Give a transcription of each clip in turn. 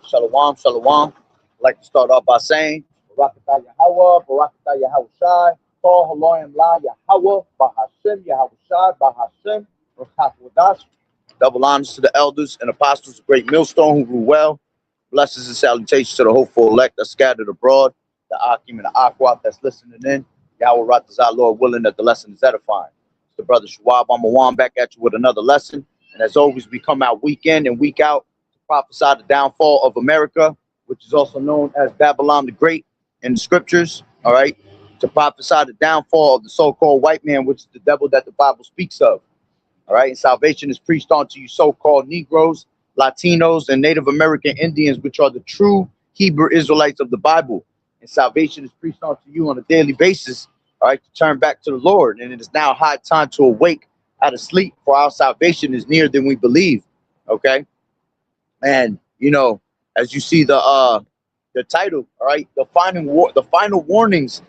Shalom, shalom. I'd like to start off by saying, Barakatah Yahawah, Barakatah Yahawashi, Kol Haloyim La Yahawah, Bahashem Yahawashi, Bahashem, Qadash. Double honors to the elders and apostles of Great Millstone who rule well. Blessings and salutations to the hopeful elect that scattered abroad, the Akim and the Aquat that's listening in. Yahweh Ratazah, Lord willing that the lesson is edifying. It's the brother Shawab Amawan back at you with another lesson. And as always, we come out week in and week out to prophesy the downfall of America, which is also known as Babylon the Great in the scriptures, all right? To prophesy the downfall of the so-called white man, which is the devil that the Bible speaks of, all right? And salvation is preached unto you so-called Negroes, Latinos, and Native American Indians, which are the true Hebrew Israelites of the Bible. And salvation is preached unto you on a daily basis, all right, to turn back to the Lord. And it is now high time to awake out of sleep, for our salvation is nearer than we believe, okay? And, you know, as you see the title, all right, the final warnings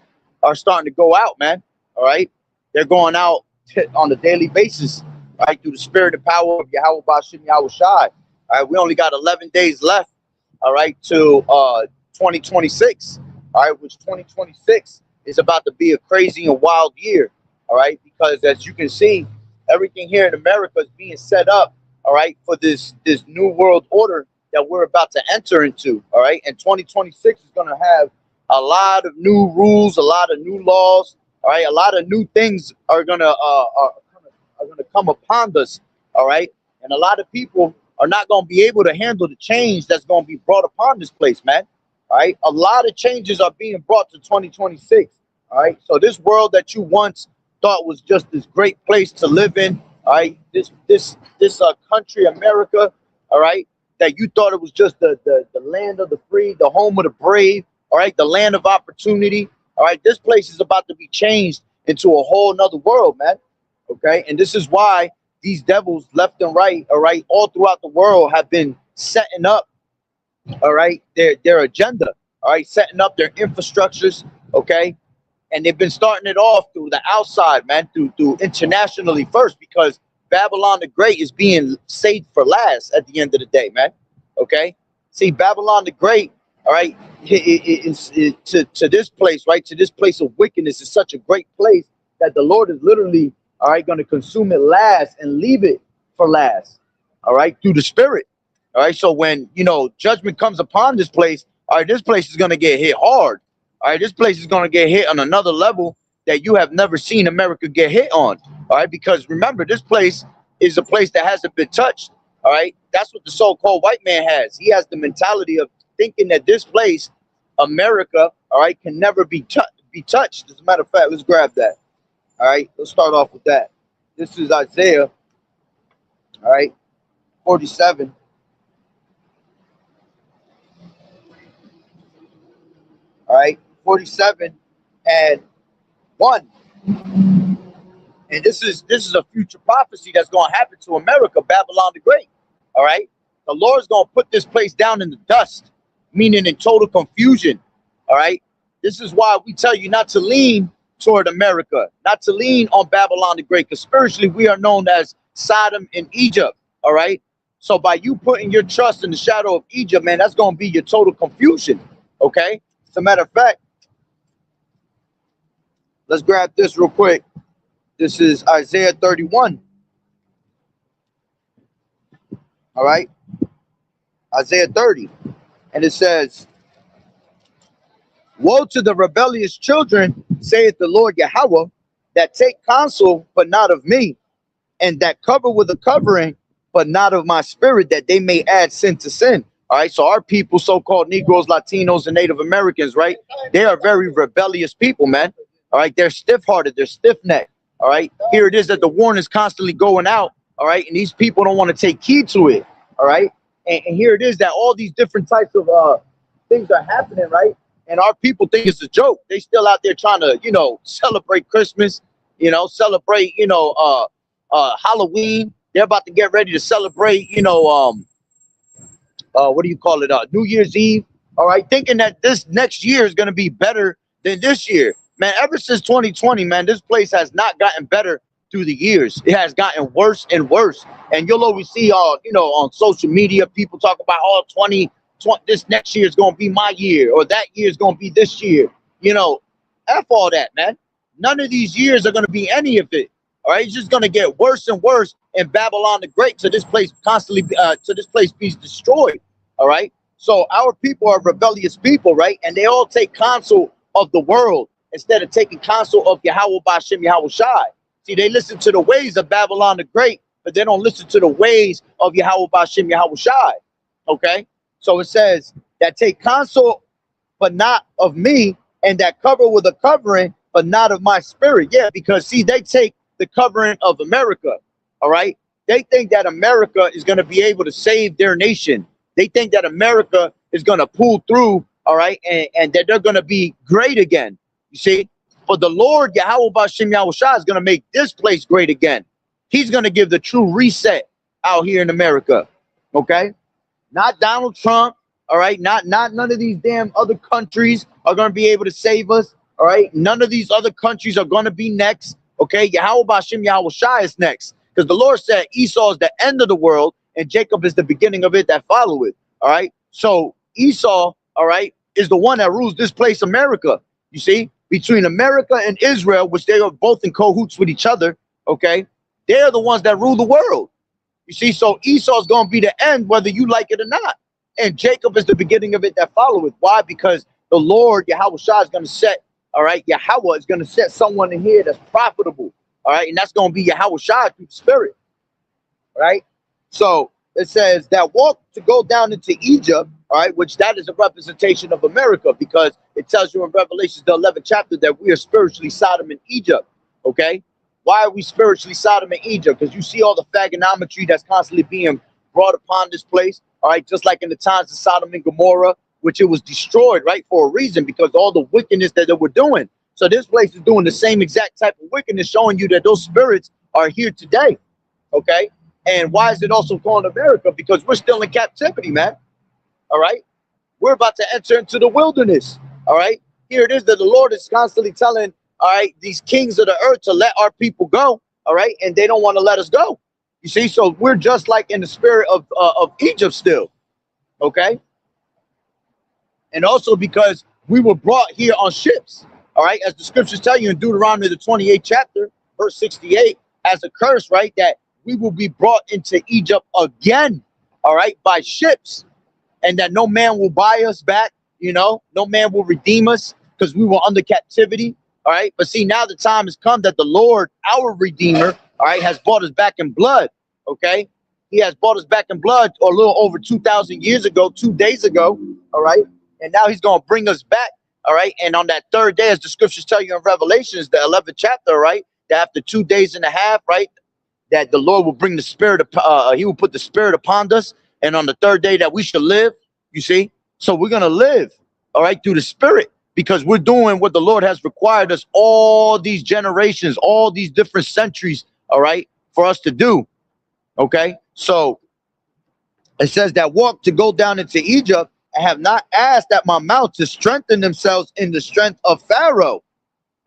are starting to go out, man, all right? They're going out on a daily basis, right, through the spirit and power of Yahweh Bashim Yahawashi. All right, we only got 11 days left, all right, to 2026, all right, which 2026 is about to be a crazy and wild year, all right, because as you can see, everything here in America is being set up, all right, for this new world order that we're about to enter into, all right, and 2026 is going to have a lot of new rules, a lot of new laws, all right, a lot of new things are going to come upon us, all right, and a lot of people are not going to be able to handle the change that's going to be brought upon this place, man. All right, a lot of changes are being brought to 2026. All right, so this world that you once thought was just this great place to live in, all right, this country, America, all right, that you thought it was just the land of the free, the home of the brave, all right, the land of opportunity, all right, this place is about to be changed into a whole nother world, man. Okay, and this is why these devils left and right, all right, all throughout the world have been setting up, all right, their agenda, all right, setting up their infrastructures, okay, and they've been starting it off through the outside, man, through internationally first, because Babylon the Great is being saved for last at the end of the day, man. Okay, see, Babylon the Great, all right, to this place, right, to this place of wickedness is such a great place that the Lord is literally, all right, going to consume it last and leave it for last, all right, through the spirit, all right. So when, you know, judgment comes upon this place, all right, this place is going to get hit hard, all right, this place is going to get hit on another level that you have never seen America get hit on, all right, because remember, this place is a place that hasn't been touched, all right. That's what the so-called white man has. He has the mentality of thinking that this place, America, all right, can never be touched. As a matter of fact, let's grab that. All right, let's start off with that. This is Isaiah, all right, 47. All right, 47 and 1. And this is a future prophecy that's going to happen to America, Babylon the Great. All right, the Lord's going to put this place down in the dust, meaning in total confusion. All right, this is why we tell you not to lean toward America, not to lean on Babylon the Great, because spiritually we are known as Sodom and Egypt, all right? So by you putting your trust in the shadow of Egypt, man, that's going to be your total confusion, okay? As a matter of fact, let's grab this real quick. This is Isaiah 31, all right? Isaiah 30, and it says, woe to the rebellious children, saith the Lord Yahweh, that take counsel, but not of me, and that cover with a covering, but not of my spirit, that they may add sin to sin. All right, so our people, so-called Negroes, Latinos, and Native Americans, right, they are very rebellious people, man. All right, they're stiff-hearted, they're stiff-necked. All right, here it is that the warning is constantly going out, all right, and these people don't want to take heed to it, all right, and here it is that all these different types of things are happening, right? And our people think it's a joke. They still out there trying to, you know, celebrate Christmas, you know, celebrate, you know, Halloween. They're about to get ready to celebrate, you know, what do you call it? New Year's Eve. All right. Thinking that this next year is going to be better than this year. Man, ever since 2020, man, this place has not gotten better through the years. It has gotten worse and worse. And you'll always see, you know, on social media, people talk about, oh, this next year is going to be my year, or that year is going to be this year. You know, F all that, man. None of these years are going to be any of it. All right, it's just going to get worse and worse in Babylon the Great, so this place constantly, this place be destroyed. All right. So our people are rebellious people, right? And they all take counsel of the world instead of taking counsel of Yahweh Ba'ashem Yahweh Shai. See, they listen to the ways of Babylon the Great, but they don't listen to the ways of Yahweh Ba'ashem Yahweh Shai. Okay? So it says that take counsel, but not of me, and that cover with a covering, but not of my spirit. Yeah, because see, they take the covering of America. All right? They think that America is going to be able to save their nation. They think that America is going to pull through, all right, and that they're going to be great again. You see? But the Lord, Yahweh Ba'ashem Yahweh Shai, is going to make this place great again. He's going to give the true reset out here in America. Okay? Not Donald Trump, all right? Not none of these damn other countries are going to be able to save us, all right? None of these other countries are going to be next, okay? Yahweh Ba'ashem Yahweh Shai is next. Because the Lord said Esau is the end of the world, and Jacob is the beginning of it that follow it, all right? So Esau, all right, is the one that rules this place, America. You see? Between America and Israel, which they are both in cahoots with each other, okay? They're the ones that rule the world. You see, so Esau is going to be the end, whether you like it or not. And Jacob is the beginning of it that follow it. Why? Because the Lord, Yahweh Shai, is going to set, all right, Yahweh is going to set someone in here that's profitable, all right? And that's going to be Yahweh Shai through the Spirit, right? So it says that walk to go down into Egypt, all right, which that is a representation of America, because it tells you in Revelation, the 11th chapter, that we are spiritually Sodom and Egypt, okay? Why are we spiritually Sodom and Egypt? Because you see all the phagonometry that's constantly being brought upon this place, all right, just like in the times of Sodom and Gomorrah, which it was destroyed, right, for a reason, because all the wickedness that they were doing. So this place is doing the same exact type of wickedness, showing you that those spirits are here today, okay? And why is it also called America? Because we're still in captivity, man. All right, we're about to enter into the wilderness. All right, here it is that the Lord is constantly telling, all right, these kings of the earth to let our people go. All right, and they don't want to let us go. You see, so we're just like in the spirit of Egypt still. Okay, and also because we were brought here on ships. All right, as the scriptures tell you in Deuteronomy the 28th chapter, verse 68, as a curse, right, that we will be brought into Egypt again. All right, by ships. And that no man will buy us back, you know, no man will redeem us because we were under captivity. All right. But see, now the time has come that the Lord, our Redeemer, all right, has bought us back in blood. OK, he has bought us back in blood a little over 2,000 years ago, 2 days ago. All right. And now he's going to bring us back. All right. And on that third day, as the scriptures tell you in Revelations, the 11th chapter, right, that after 2 days and a half, right, that the Lord will bring the spirit, he will put the spirit upon us. And on the third day that we shall live, you see, so we're going to live, all right, through the spirit, because we're doing what the Lord has required us all these generations, all these different centuries, all right, for us to do. Okay, so it says that walk to go down into Egypt and have not asked at my mouth to strengthen themselves in the strength of Pharaoh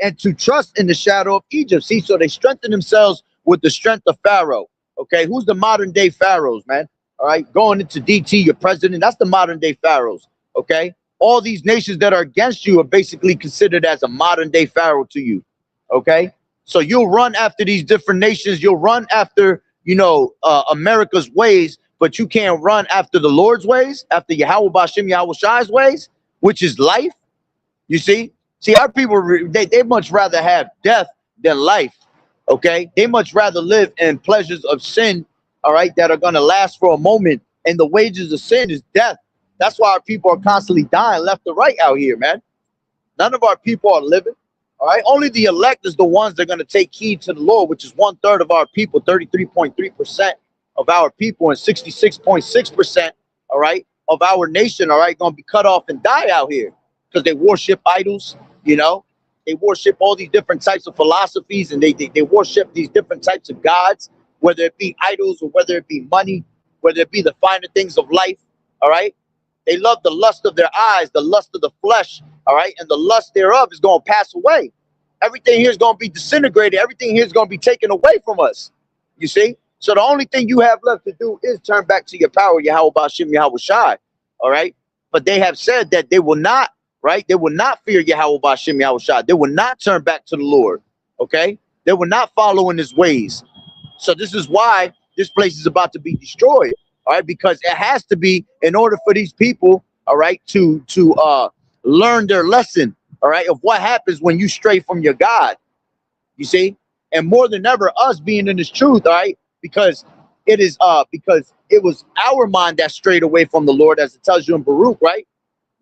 and to trust in the shadow of Egypt. See, so they strengthen themselves with the strength of Pharaoh. Okay, who's the modern day pharaohs, man? All right, going into DT, your president, that's the modern day pharaohs. Okay, all these nations that are against you are basically considered as a modern day pharaoh to you. Okay, so you'll run after these different nations. You'll run after, you know, America's ways, but you can't run after the Lord's ways, after Yahweh Ba'ashem Yahweh Shai's ways, which is life. You see, our people, they much rather have death than life. Okay, they much rather live in pleasures of sin, all right, that are going to last for a moment. And the wages of sin is death. That's why our people are constantly dying left and right out here, man. None of our people are living. All right. Only the elect is the ones that are going to take heed to the Lord, which is 1/3 of our people, 33.3% of our people, and 66.6%, all right, of our nation, all right, going to be cut off and die out here because they worship idols, you know. They worship all these different types of philosophies, and they worship these different types of gods, whether it be idols or whether it be money, whether it be the finer things of life, all right? They love the lust of their eyes, the lust of the flesh, all right? And the lust thereof is going to pass away. Everything here is going to be disintegrated. Everything here is going to be taken away from us, you see? So the only thing you have left to do is turn back to your power, Yahweh Ba'ashem Yahweh Shai. all right? But they have said that they will not, right? They will not fear Yahweh Ba'ashem Yahushua. They will not turn back to the Lord, okay? They will not follow in his ways. So this is why this place is about to be destroyed, all right? Because it has to be in order for these people, all right, to learn their lesson, all right, of what happens when you stray from your God, you see? And more than ever, us being in this truth, all right, because it is because it was our mind that strayed away from the Lord, as it tells you in Baruch, right?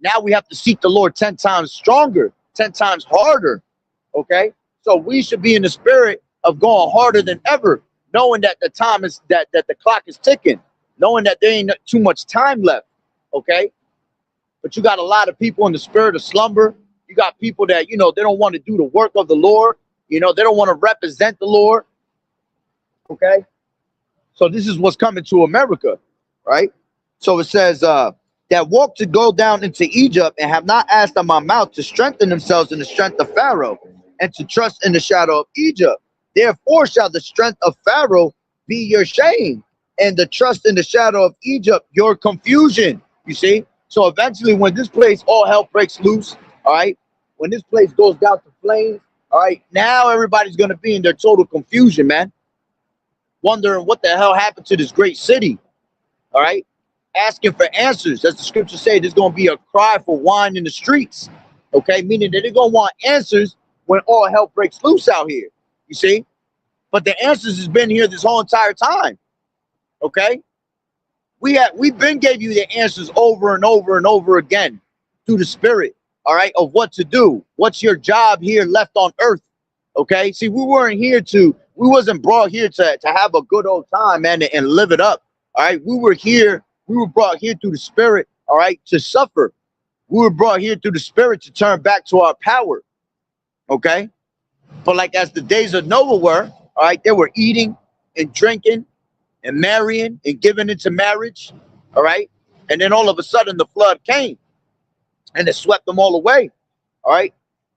Now we have to seek the Lord 10 times stronger, 10 times harder, okay? So we should be in the spirit of going harder than ever, knowing that the time is that the clock is ticking, knowing that there ain't too much time left, okay? But you got a lot of people in the spirit of slumber. You got people that, you know, they don't want to do the work of the Lord. You know, they don't want to represent the Lord, okay? So this is what's coming to America, right? So it says that walk to go down into Egypt and have not asked on my mouth to strengthen themselves in the strength of Pharaoh and to trust in the shadow of Egypt. Therefore shall the strength of Pharaoh be your shame, and the trust in the shadow of Egypt your confusion. You see? So eventually when this place all hell breaks loose, all right, when this place goes down to flames, all right, now everybody's going to be in their total confusion, man. Wondering what the hell happened to this great city, all right? Asking for answers. As the scriptures say, there's going to be a cry for wine in the streets, okay? Meaning that they're going to want answers when all hell breaks loose out here, you see? But the answers has been here this whole entire time, okay? We've been gave you the answers over and over and over again through the spirit, all right, of what to do. What's your job here left on earth, okay? See, we wasn't brought here to have a good old time, man, and live it up, all right? We were brought here through the spirit, all right, to suffer. We were brought here through the spirit to turn back to our power, okay? But like as the days of Noah were, all right, they were eating and drinking and marrying and giving into marriage, all right? And then all of a sudden the flood came and it swept them all away, all right?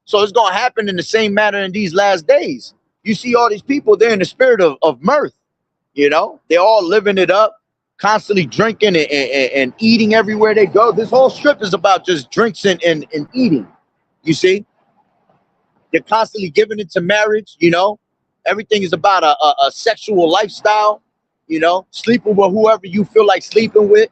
So it's going to happen in the same manner in these last days. You see all these people, they're in the spirit of mirth, you know? They're all living it up, constantly drinking and eating everywhere they go. This whole strip is about just drinks and eating, you see? They're constantly giving into marriage, you know? Everything is about a sexual lifestyle, you know? Sleeping with whoever you feel like sleeping with,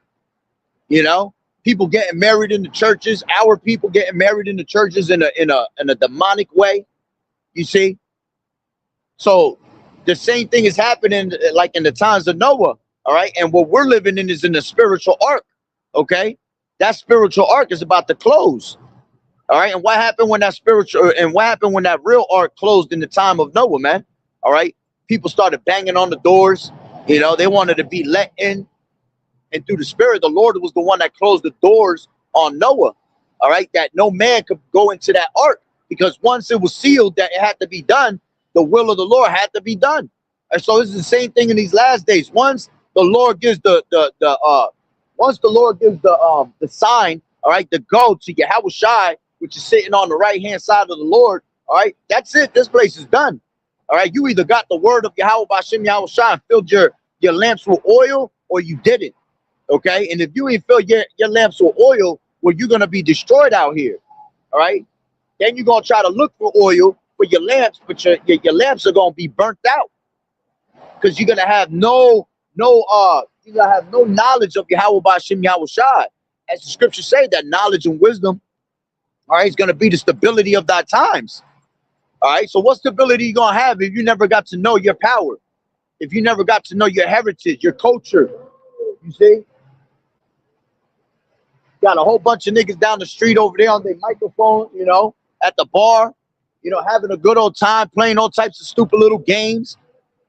you know? People getting married in the churches, our people getting married in the churches in a demonic way, you see? So the same thing is happening like in the times of Noah, all right? And what we're living in is in the spiritual ark, okay? That spiritual ark is about to close, all right? And what happened when that real ark closed in the time of Noah, man? All right? People started banging on the doors, you know? They wanted to be let in. And through the spirit, the Lord was the one that closed the doors on Noah, all right? That no man could go into that ark, because once it was sealed that it had to be done, the will of the Lord had to be done. And so it's the same thing in these last days. Once the Lord gives the sign, all right, to go to YAHAWAH'S, which is sitting on the right hand side of the Lord, all right, that's it. This place is done. All right, you either got the word of Yahweh Ba'ashem Yahushua and filled your lamps with oil, or you didn't. Okay, and if you ain't fill your lamps with oil, well, you're gonna be destroyed out here. All right, then you're gonna try to look for oil for your lamps, but your lamps are gonna be burnt out, because you're gonna have no knowledge of Yahweh Ba'ashem Yahushua. As the scriptures say, that knowledge and wisdom, all right, is gonna be the stability of thy times. All right, so what stability you gonna have if you never got to know your power, if you never got to know your heritage, your culture? You see? Got a whole bunch of niggas down the street over there on their microphone, you know, at the bar, you know, having a good old time, playing all types of stupid little games.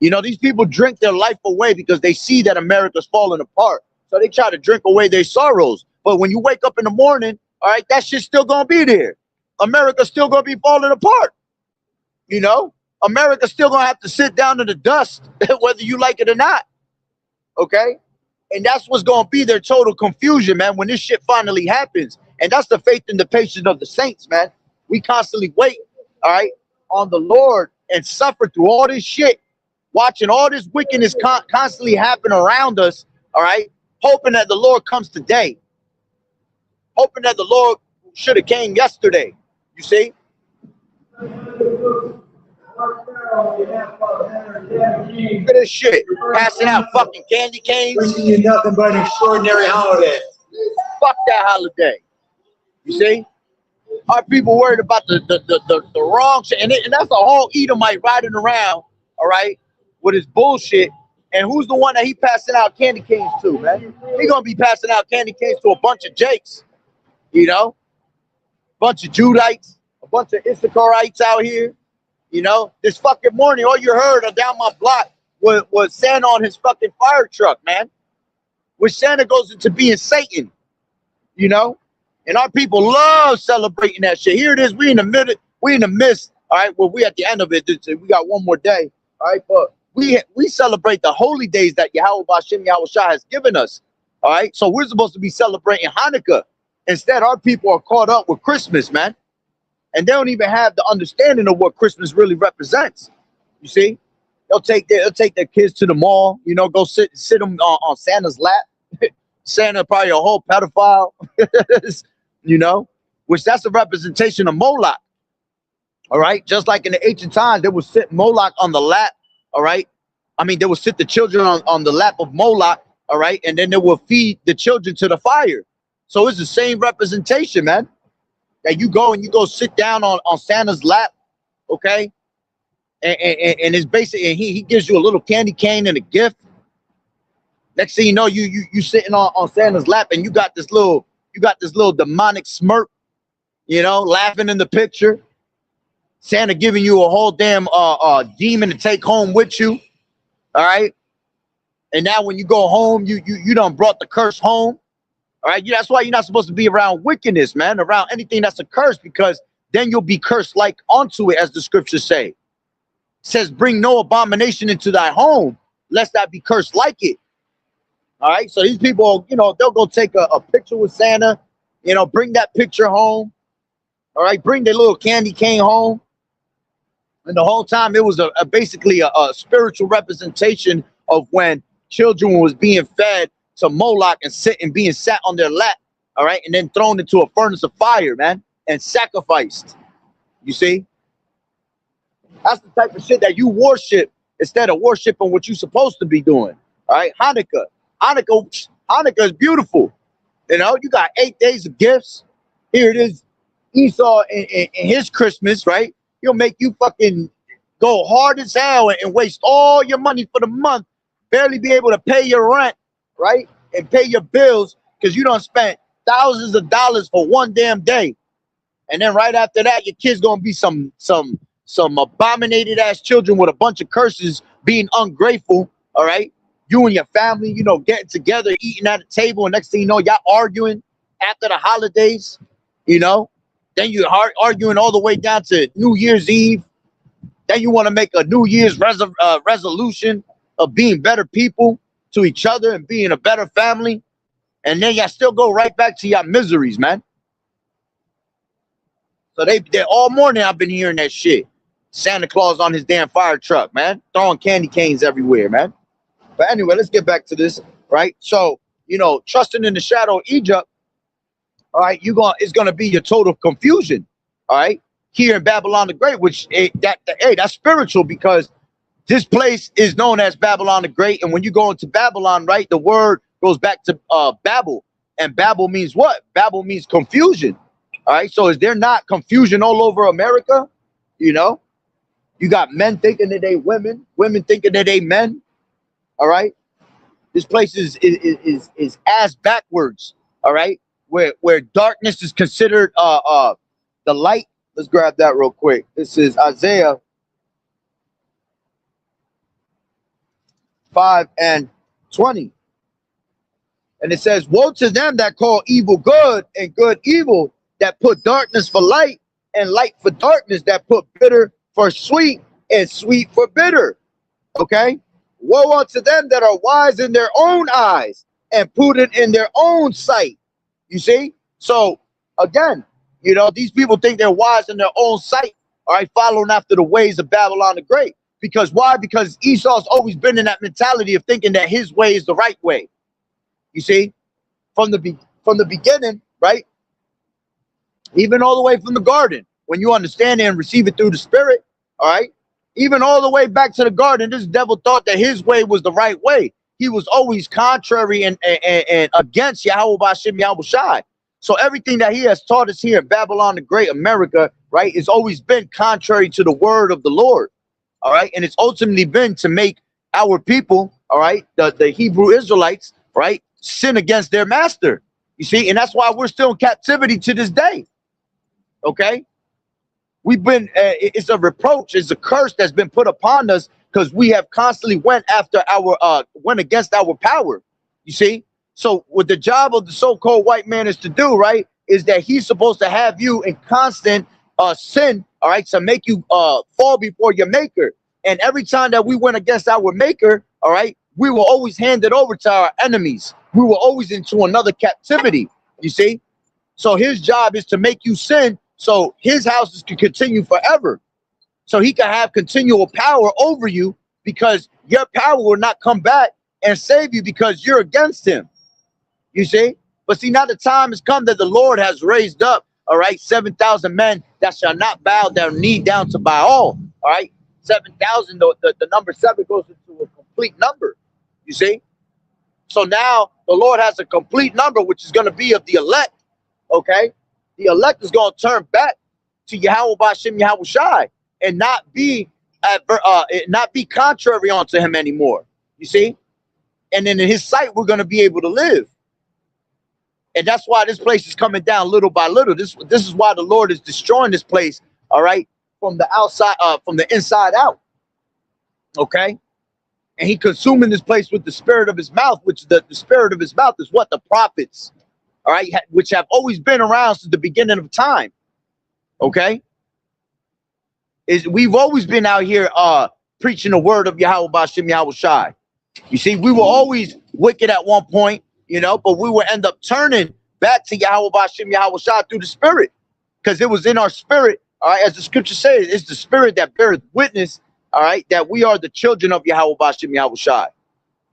You know, these people drink their life away because they see that America's falling apart. So they try to drink away their sorrows. But when you wake up in the morning, all right, that shit's still going to be there. America's still going to be falling apart. You know, America's still going to have to sit down in the dust, whether you like it or not. Okay? And that's what's going to be their total confusion, man, when this shit finally happens. And that's the faith and the patience of the saints, man. We constantly wait, all right, on the Lord and suffer through all this shit, watching all this wickedness constantly happen around us, all right, hoping that the Lord comes today. hoping that the Lord should have came yesterday. You see? Look at this shit. Passing out fucking candy canes. Wishing you nothing but an extraordinary holiday. Fuck that holiday. You see? Our people worried about the wrong shit. And that's a whole Edomite riding around, all right, with his bullshit. And who's the one that he passing out candy canes to, man? He gonna be passing out candy canes to a bunch of Jakes, you know? Bunch of Judites, a bunch of Issacharites out here, you know? This fucking morning, all you heard down my block was Santa on his fucking fire truck, man. Which Santa goes into being Satan, you know? And our people love celebrating that shit. Here it is, we in the midst, all right? Well, we at the end of it, we got one more day, all right? But we celebrate the holy days that YAHAWAH'S has given us, all right? So we're supposed to be celebrating Hanukkah. Instead, our people are caught up with Christmas, man. And they don't even have the understanding of what Christmas really represents. You see? They'll take their kids to the mall, you know, go sit them on Santa's lap. Santa probably a whole pedophile, you know, which that's a representation of Moloch. All right. Just like in the ancient times, they would sit Moloch on the lap. All right. I mean, they would sit the children on the lap of Moloch. All right. And then they will feed the children to the fire. So it's the same representation, man. That you go sit down on Santa's lap. OK. And it's basically, and he gives you a little candy cane and a gift. Next thing you know, you sitting on Santa's lap and you got this little demonic smirk, you know, laughing in the picture. Santa giving you a whole damn demon to take home with you. All right. And now when you go home, you done brought the curse home. All right. That's why you're not supposed to be around wickedness, man, around anything that's a curse, because then you'll be cursed like onto it, as the scriptures say. It says, bring no abomination into thy home, lest thou be cursed like it. All right. So these people, you know, they'll go take a picture with Santa, you know, bring that picture home. All right. Bring their little candy cane home. And the whole time it was basically a spiritual representation of when children was being fed to Moloch and being sat on their lap. All right. And then thrown into a furnace of fire, man, and sacrificed. You see? That's the type of shit that you worship instead of worshiping what you're supposed to be doing. All right. Hanukkah is beautiful. You know, you got 8 days of gifts. Here it is. Esau in his Christmas, right? He'll make you fucking go hard as hell and waste all your money for the month, barely be able to pay your rent, right? And pay your bills because you done spent thousands of dollars for one damn day. And then right after that, your kid's gonna be some abominated ass children with a bunch of curses, being ungrateful, all right? You and your family, you know, getting together, eating at a table, and next thing you know, y'all arguing after the holidays, you know? Then you're arguing all the way down to New Year's Eve. Then you want to make a New Year's resolution of being better people to each other and being a better family. And then y'all still go right back to your miseries, man. So they all morning I've been hearing that shit. Santa Claus on his damn fire truck, man. Throwing candy canes everywhere, man. But anyway, let's get back to this, right? So, you know, trusting in the shadow of Egypt, all right, it's gonna be your total confusion, all right, here in Babylon the Great, which that's spiritual, because this place is known as Babylon the Great, and when you go into Babylon, right, the word goes back to Babel, and Babel means what? Babel means confusion, all right. So is there not confusion all over America? You know, you got men thinking that they women thinking that they men, all right. This place is ass backwards, all right. Where darkness is considered the light. Let's grab that real quick. This is Isaiah 5:20. And it says, woe to them that call evil good and good evil, that put darkness for light and light for darkness, that put bitter for sweet and sweet for bitter. Okay? Woe unto them that are wise in their own eyes and prudent in their own sight. You see? So again, you know, these people think they're wise in their own sight, all right, following after the ways of Babylon the Great. Because why? Because Esau's always been in that mentality of thinking that his way is the right way. You see? From the beginning, right? Even all the way from the garden, when you understand it and receive it through the Spirit, all right? Even all the way back to the garden, this devil thought that his way was the right way. He was always contrary and against YAHAWAH'S. So everything that he has taught us here in Babylon the Great, America, right, it's always been contrary to the word of the Lord, all right? And it's ultimately been to make our people, all right, the Hebrew Israelites, right, sin against their master, you see? And that's why we're still in captivity to this day, okay? We've been, it's a reproach, it's a curse that's been put upon us because we have constantly went against our power, you see? So what the job of the so-called white man is to do, right, is that he's supposed to have you in constant sin, all right, to make you fall before your maker. And every time that we went against our maker, all right, we will always hand it over to our enemies. We were always into another captivity, you see? So his job is to make you sin so his houses can continue forever. So he can have continual power over you because your power will not come back and save you because you're against him. You see? But see, now the time has come that the Lord has raised up, all right, 7,000 men that shall not bow their knee down to Baal, all right? 7,000, the number 7 goes into a complete number, you see? So now the Lord has a complete number, which is going to be of the elect, okay? The elect is going to turn back to YAHAWAH'S and not be contrary onto him anymore, you see? And then in his sight, we're going to be able to live. And that's why this place is coming down little by little. This is why the Lord is destroying this place, all right, from the outside, from the inside out, okay? And he consuming this place with the spirit of his mouth, which the spirit of his mouth is what? The prophets, all right, which have always been around since the beginning of time, okay? We've always been out here preaching the word of YAHAWAH. You see, we were always wicked at one point, you know, but we will end up turning back to YAHAWAH through the spirit, because it was in our spirit, all right, as the scripture says, it's the spirit that beareth witness, all right, that we are the children of YAHAWAH,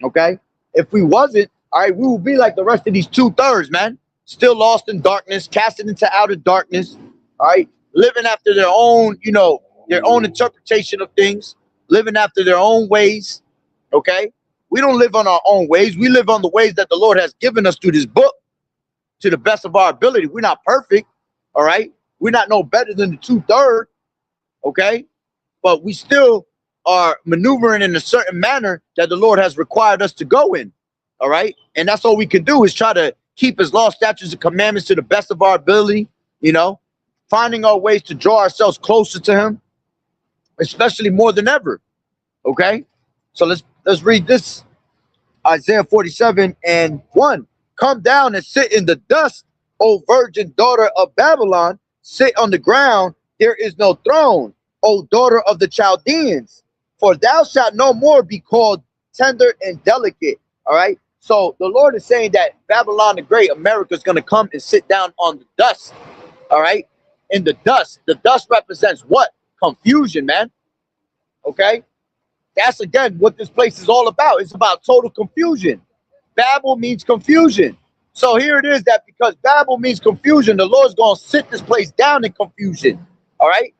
okay? If we wasn't, all right, we would be like the rest of these 2/3, man, still lost in darkness, casted into outer darkness, all right, living after their own, you know, their own interpretation of things, living after their own ways, okay? We don't live on our own ways. We live on the ways that the Lord has given us through this book to the best of our ability. We're not perfect, all right? We're not no better than the 2/3, okay? But we still are maneuvering in a certain manner that the Lord has required us to go in, all right? And that's all we can do is try to keep his law, statutes, and commandments to the best of our ability, you know, finding our ways to draw ourselves closer to him, especially more than ever, okay? So let's read this, Isaiah 47:1. Come down and sit in the dust, O virgin daughter of Babylon. Sit on the ground, there is no throne, O daughter of the Chaldeans. For thou shalt no more be called tender and delicate, all right? So the Lord is saying that Babylon the Great, America, is going to come and sit down on the dust, all right? In the dust. The dust represents what? Confusion, man, okay? That's, again, what this place is all about. It's about total confusion. Babel means confusion. So here it is that because Babel means confusion, the Lord's going to sit this place down in confusion, all right?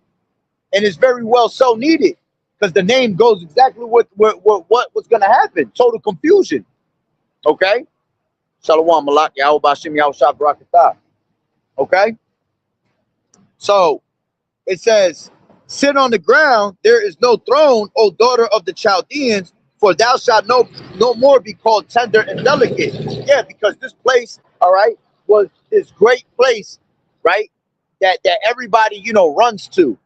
And it's very well so needed because the name goes exactly what was going to happen. Total confusion, okay? Shalom, Malak, Yahweh, Bashim, Yahweh, Shah, Barakatah. Okay? So it says, sit on the ground, there is no throne, O daughter of the Chaldeans, for thou shalt no more be called tender and delicate. Yeah, because this place, all right, was this great place, right, that everybody, you know, runs to,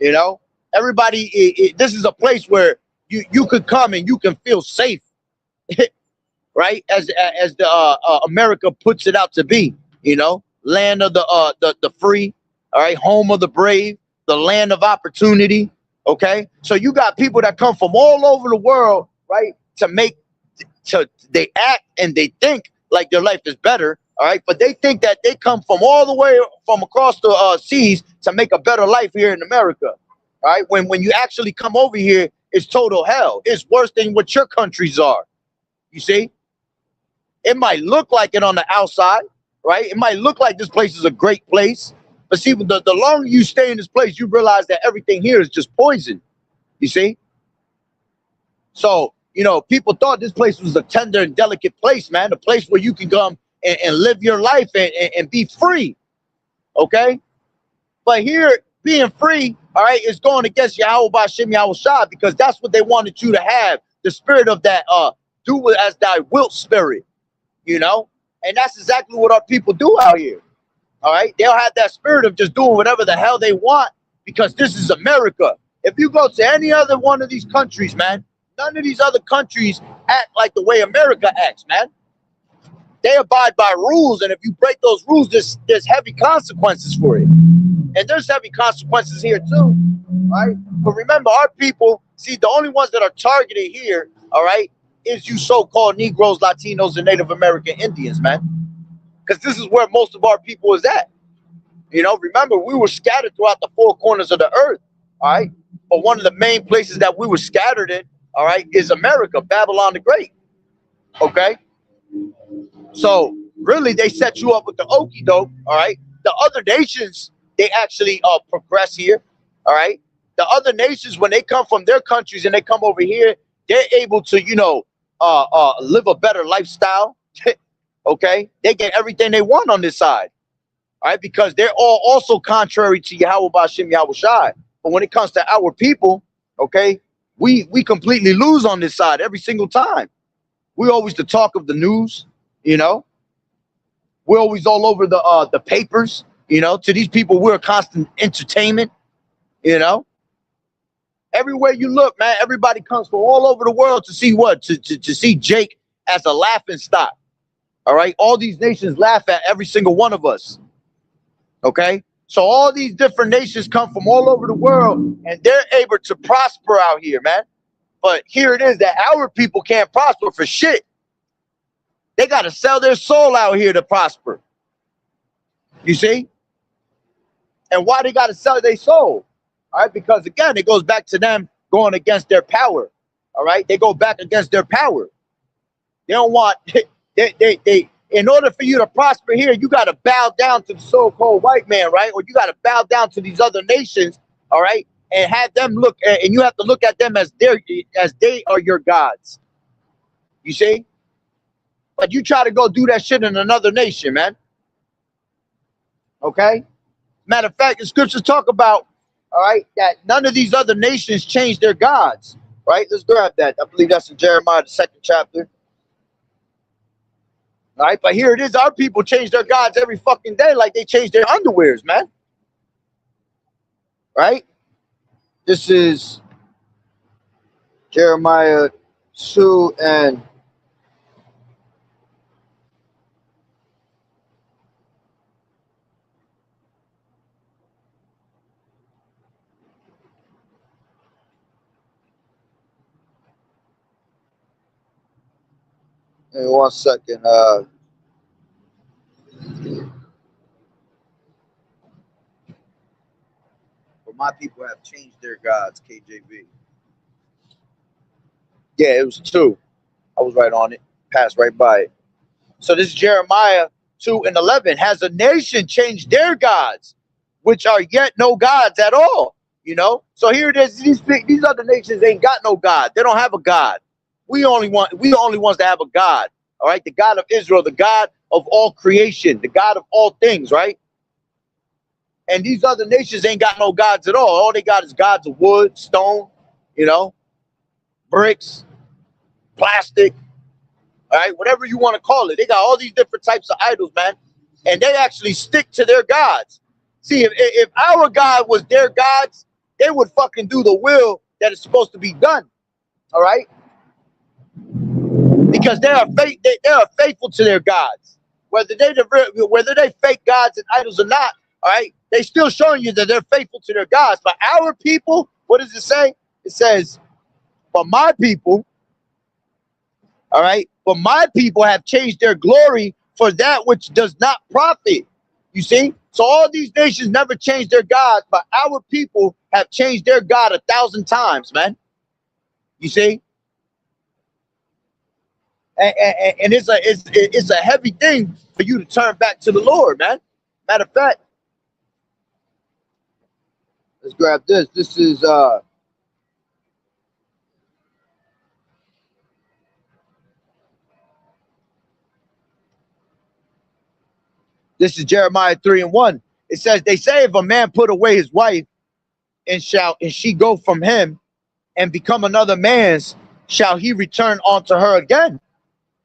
you know. Everybody, this is a place where you could come and you can feel safe, right, as the America puts it out to be, you know, land of the free, all right, home of the brave, the land of opportunity, okay? So you got people that come from all over the world, right, they act and they think like their life is better, all right? But they think that they come from all the way from across the seas to make a better life here in America, all right? When you actually come over here, it's total hell. It's worse than what your countries are, you see? It might look like it on the outside, right? It might look like this place is a great place, But see, the longer you stay in this place, you realize that everything here is just poison. You see? So, you know, people thought this place was a tender and delicate place, man. A place where you can come and live your life and be free. Okay? But here, being free, all right, is going against YAHAWAH'S, because that's what they wanted you to have. The spirit of that, do it as thy wilt spirit, you know? And that's exactly what our people do out here. All right? They'll have that spirit of just doing whatever the hell they want, because this is America. If you go to any other one of these countries, man, none of these other countries act like the way America acts, man. They abide by rules, and if you break those rules, there's heavy consequences for it. And there's heavy consequences here too, right? But remember, our people, see, the only ones that are targeted here, all right, is you so-called Negroes, Latinos, and Native American Indians, man. Because this is where most of our people is at. You know, remember, we were scattered throughout the four corners of the earth, all right? But one of the main places that we were scattered in, all right, is America, Babylon the Great, okay? So, really, they set you up with the okie doke, all right? The other nations, they actually progress here, all right? The other nations, when they come from their countries and they come over here, they're able to, you know, live a better lifestyle, okay? They get everything they want on this side, all right? Because they're all also contrary to YAHAWAH'S. But when it comes to our people, okay, we completely lose on this side every single time. We're always the talk of the news, you know? We're always all over the papers, you know? To these people, we're a constant entertainment, you know? Everywhere you look, man, everybody comes from all over the world to see what? To see Jake as a laughing stock, all right? All these nations laugh at every single one of us, okay? So all these different nations come from all over the world, and they're able to prosper out here, man. But here it is that our people can't prosper for shit. They got to sell their soul out here to prosper. You see? And why they got to sell their soul? All right, because again, it goes back to them going against their power. All right, they go back against their power. They don't want, they in order for you to prosper here, you got to bow down to the so-called white man, right? Or you got to bow down to these other nations, all right? And have them look, and you have to look at them as they are your gods. You see? But you try to go do that shit in another nation, man. Okay? Matter of fact, the scriptures talk about, all right, that none of these other nations change their gods, right? Let's grab that. I believe that's in Jeremiah, the 2nd chapter. All right, but here it is. Our people change their gods every fucking day like they change their underwears, man. Right? This is Jeremiah 2 and give me 1 second. But my people have changed their gods, KJV. Yeah, it was 2. I was right on it. Passed right by it. So this is Jeremiah 2 and 11. Has a nation changed their gods, which are yet no gods at all? You know? So here it is. These other nations ain't got no God. They don't have a God. We the only ones that have a God. All right? The God of Israel, the God of all creation, the God of all things, right? And these other nations ain't got no gods at all. All they got is gods of wood, stone, you know, bricks, plastic, all right, whatever you want to call it. They got all these different types of idols, man. And they actually stick to their gods. See, if our God was their gods, they would fucking do the will that is supposed to be done. All right? Because they are faithful to their gods. Whether they fake gods and idols or not, all right, they still showing you that they're faithful to their gods. But our people, what does it say? It says, but my people, all right, but my people have changed their glory for that which does not profit. You see? So all these nations never changed their gods, but our people have changed their God 1,000 times, man. You see? And it's a heavy thing for you to turn back to the Lord, man. Matter of fact, Let's grab this. This is Jeremiah 3:1. It says, they say if a man put away his wife and she go from him and become another man's, shall he return unto her again?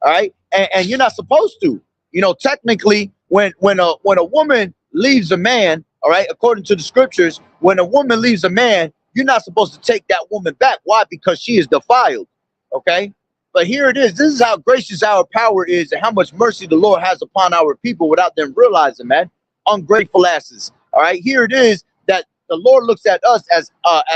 All right. And you're not supposed to. You know, technically, when a woman leaves a man, all right, according to the scriptures, when a woman leaves a man, you're not supposed to take that woman back. Why? Because she is defiled. Okay. But here it is. This is how gracious our power is and how much mercy the Lord has upon our people without them realizing, man. Ungrateful asses. All right. Here it is that the Lord looks at us as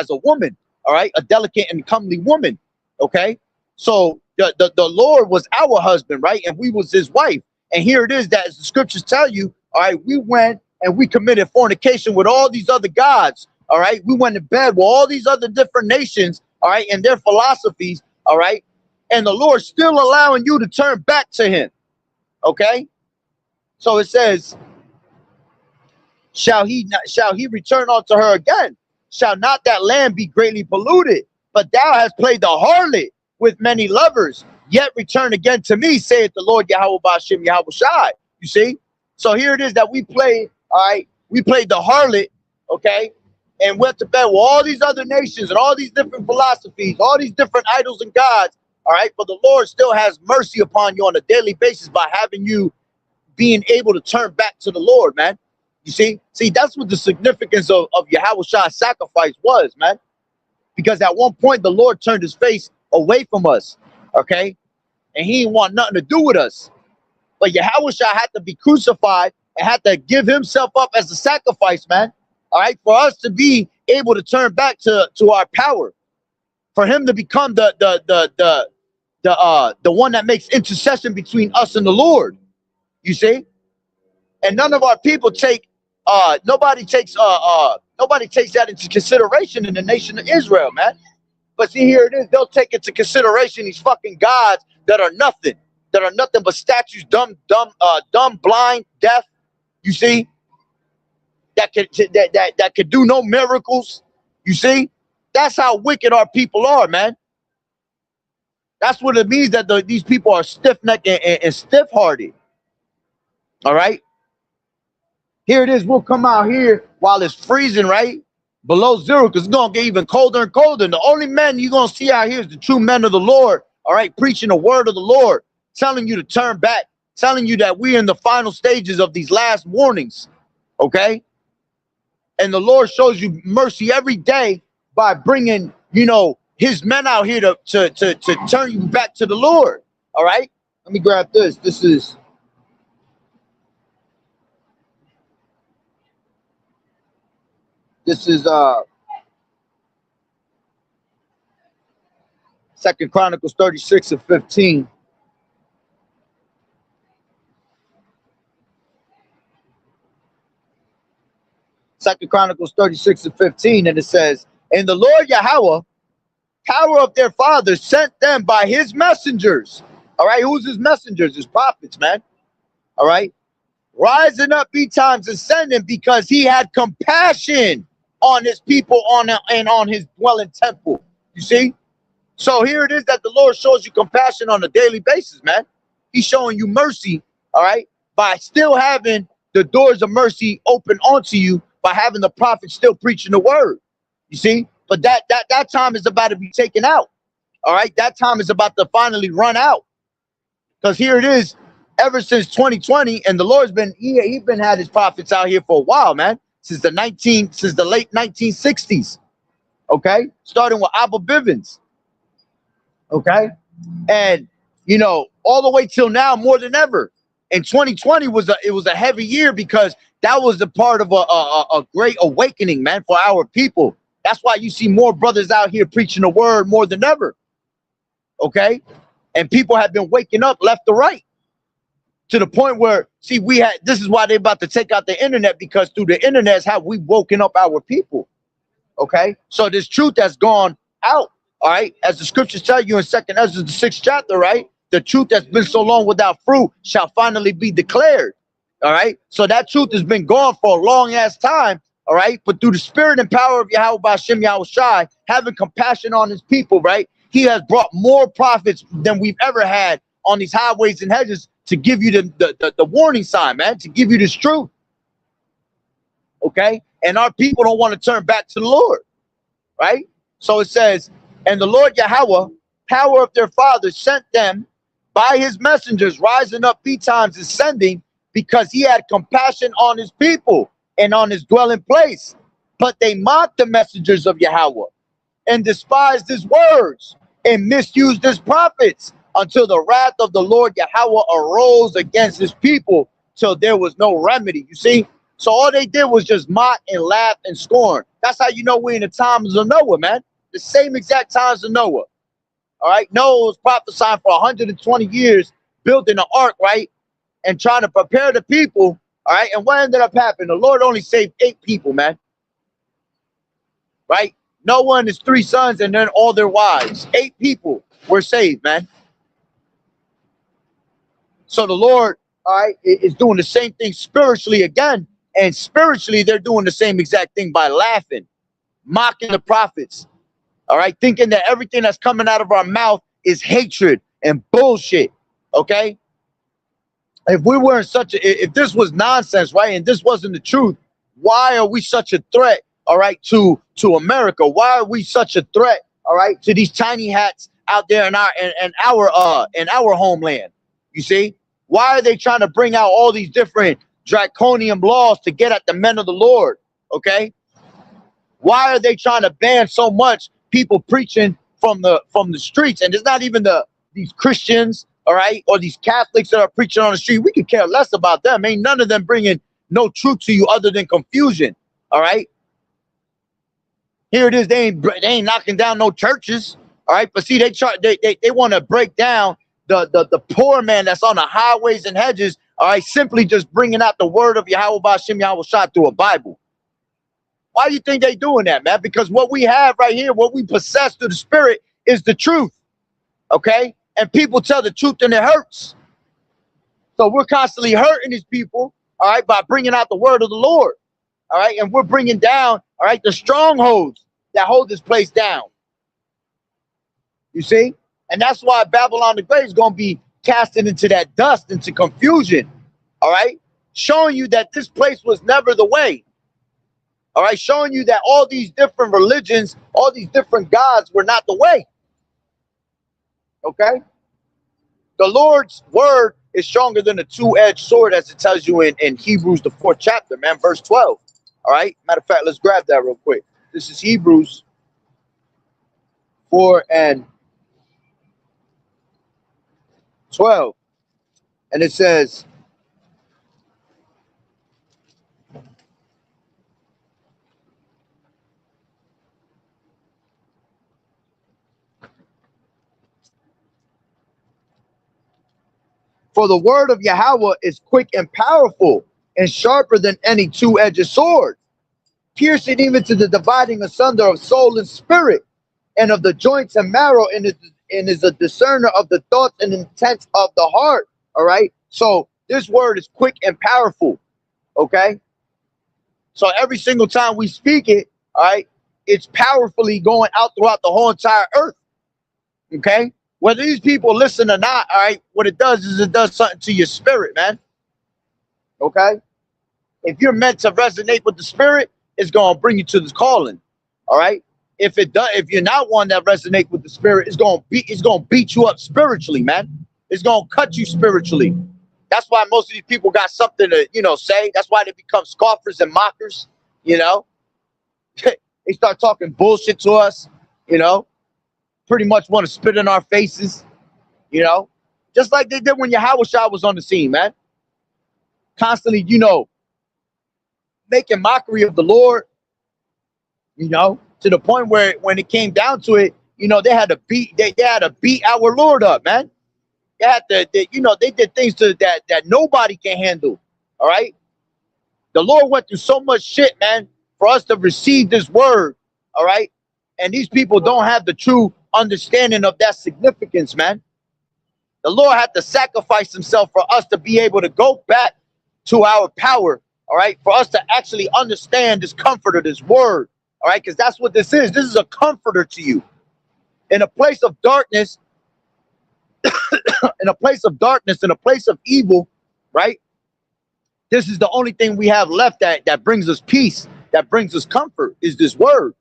a woman. All right. A delicate and comely woman. Okay. So the Lord was our husband, right? And we was his wife. And here it is that, as the scriptures tell you, all right, we went and we committed fornication with all these other gods. All right. We went to bed with all these other different nations. All right. And their philosophies. All right. And the Lord still allowing you to turn back to him. Okay. So it says, shall he return unto her again? Shall not that land be greatly polluted? But thou hast played the harlot with many lovers, yet return again to me, saith the Lord YAHAWAH'S. You see? So here it is that we played, all right, we played the harlot, okay, and went to bed with all these other nations and all these different philosophies, all these different idols and gods, all right, but the Lord still has mercy upon you on a daily basis by having you being able to turn back to the Lord, man. You see, that's what the significance of YAHAWAH'S sacrifice was, man. Because at one point the Lord turned his face away from us, okay, and he didn't want nothing to do with us. But YAHAWAH'S had to be crucified and had to give himself up as a sacrifice, man. All right, for us to be able to turn back to our power, for him to become the one that makes intercession between us and the Lord. You see, and none of our people take nobody takes that into consideration in the nation of Israel, man. But see, here it is. They'll take into consideration these fucking gods that are nothing but statues, dumb, blind, deaf. You see, that could do no miracles. You see, that's how wicked our people are, man. That's what it means that these people are stiff-necked and stiff-hearted. All right. Here it is. We'll come out here while it's freezing, right? Below zero, because it's going to get even colder and colder. And the only men you're going to see out here is the true men of the Lord, all right, preaching the word of the Lord, telling you to turn back, telling you that we're in the final stages of these last warnings, okay? And the Lord shows you mercy every day by bringing, you know, his men out here to turn you back to the Lord, all right? Let me grab this. This is... Second Chronicles 36:15. Second Chronicles 36:15, and it says, and the Lord Yahweh, power of their fathers, sent them by his messengers. All right, who's his messengers? His prophets, man. All right, rising up betimes and sending, because he had compassion on his people and on his dwelling temple. You see? So here it is that the Lord shows you compassion on a daily basis, man. He's showing you mercy, all right, by still having the doors of mercy open onto you, by having the prophet still preaching the word. You see? But that time is about to be taken out. All right? That time is about to finally run out. Because here it is, ever since 2020, and the Lord's been he's been had his prophets out here for a while, man. Since the late 1960s. Okay? Starting with Abba Bivens. Okay? And you know, all the way till now, more than ever. And 2020 was a heavy year, because that was the part of a great awakening, man, for our people. That's why you see more brothers out here preaching the word more than ever. Okay? And people have been waking up left to right, to the point where, see, this is why they're about to take out the internet, because through the internet is how we've woken up our people. Okay? So this truth has gone out, all right? As the scriptures tell you in 2nd Ezra, the 6th chapter, right? The truth that's been so long without fruit shall finally be declared. All right. So that truth has been gone for a long ass time. all right? But through the spirit and power of Yahweh Ba'ashem Yahushai, having compassion on his people, right? He has brought more prophets than we've ever had on these highways and hedges to give you the warning sign, man, to give you this truth. Okay? And our people don't want to turn back to the Lord, right? So it says, and the Lord Yahweh, power of their fathers, sent them by his messengers, rising up betimes and sending, because he had compassion on his people and on his dwelling place. But they mocked the messengers of Yahweh and despised his words and misused his prophets until the wrath of the Lord Yahweh arose against his people till there was no remedy. You see? So all they did was just mock and laugh and scorn. That's how you know we're in the times of Noah, man. The same exact times of Noah. All right? Noah was prophesying for 120 years, building an ark, right? And trying to prepare the people. All right? And what ended up happening? The Lord only saved 8 people, man. Right? Noah and his 3 sons and then all their wives. 8 people were saved, man. So the Lord, all right, is doing the same thing spiritually again. And spiritually, they're doing the same exact thing by laughing, mocking the prophets. All right, thinking that everything that's coming out of our mouth is hatred and bullshit. Okay? If we weren't if this was nonsense, right, and this wasn't the truth, why are we such a threat, all right, to America? Why are we such a threat, all right, to these tiny hats out there in our homeland? You see? Why are they trying to bring out all these different draconian laws to get at the men of the Lord? Okay? Why are they trying to ban so much people preaching from the streets? And it's not even these Christians, all right, or these Catholics that are preaching on the street. We could care less about them. Ain't none of them bringing no truth to you other than confusion. All right. Here it is. They ain't knocking down no churches. All right. But see, they want to break down the poor man that's on the highways and hedges. All right. Simply just bringing out the word of Yahweh Ba'ashem Yahushai through a Bible. Why do you think they doing that, man? Because what we have right here, what we possess through the spirit is the truth. Okay. And people tell the truth and it hurts. So we're constantly hurting these people, all right, by bringing out the word of the Lord, all right? And we're bringing down, all right, the strongholds that hold this place down. You see? And that's why Babylon the Great is going to be casted into that dust, into confusion, all right? Showing you that this place was never the way, all right? Showing you that all these different religions, all these different gods were not the way. Okay, the Lord's word is stronger than a 2-edged sword, as it tells you in Hebrews, the 4th chapter, man, verse 12. All right, matter of fact, let's grab that real quick. This is Hebrews 4 and 12, and it says, for the word of Yahweh is quick and powerful and sharper than any 2-edged sword, piercing even to the dividing asunder of soul and spirit and of the joints and marrow, and is a discerner of the thoughts and intents of the heart. All right. So this word is quick and powerful. Okay. So every single time we speak it, all right, it's powerfully going out throughout the whole entire earth. Okay. Whether these people listen or not, all right, what it does is it does something to your spirit, man. Okay? If you're meant to resonate with the spirit, it's going to bring you to this calling. All right? If you're not one that resonates with the spirit, it's going to beat you up spiritually, man. It's going to cut you spiritually. That's why most of these people got something to, say. That's why they become scoffers and mockers, They start talking bullshit to us, pretty much want to spit in our faces, just like they did when Yahawashi was on the scene, man. Constantly, making mockery of the Lord, to the point where when it came down to it, they had to beat our Lord up, man. They had to, they did things to that nobody can handle. All right. The Lord went through so much shit, man, for us to receive this word. All right. And these people don't have the true understanding of that significance, man. The Lord had to sacrifice himself for us to be able to go back to our power, all right, for us to actually understand this comforter, this word, all right, because that's what this is. This is a comforter to you. In a place of darkness, in a place of darkness, in a place of evil, right? This is the only thing we have left that brings us peace, that brings us comfort, is this word.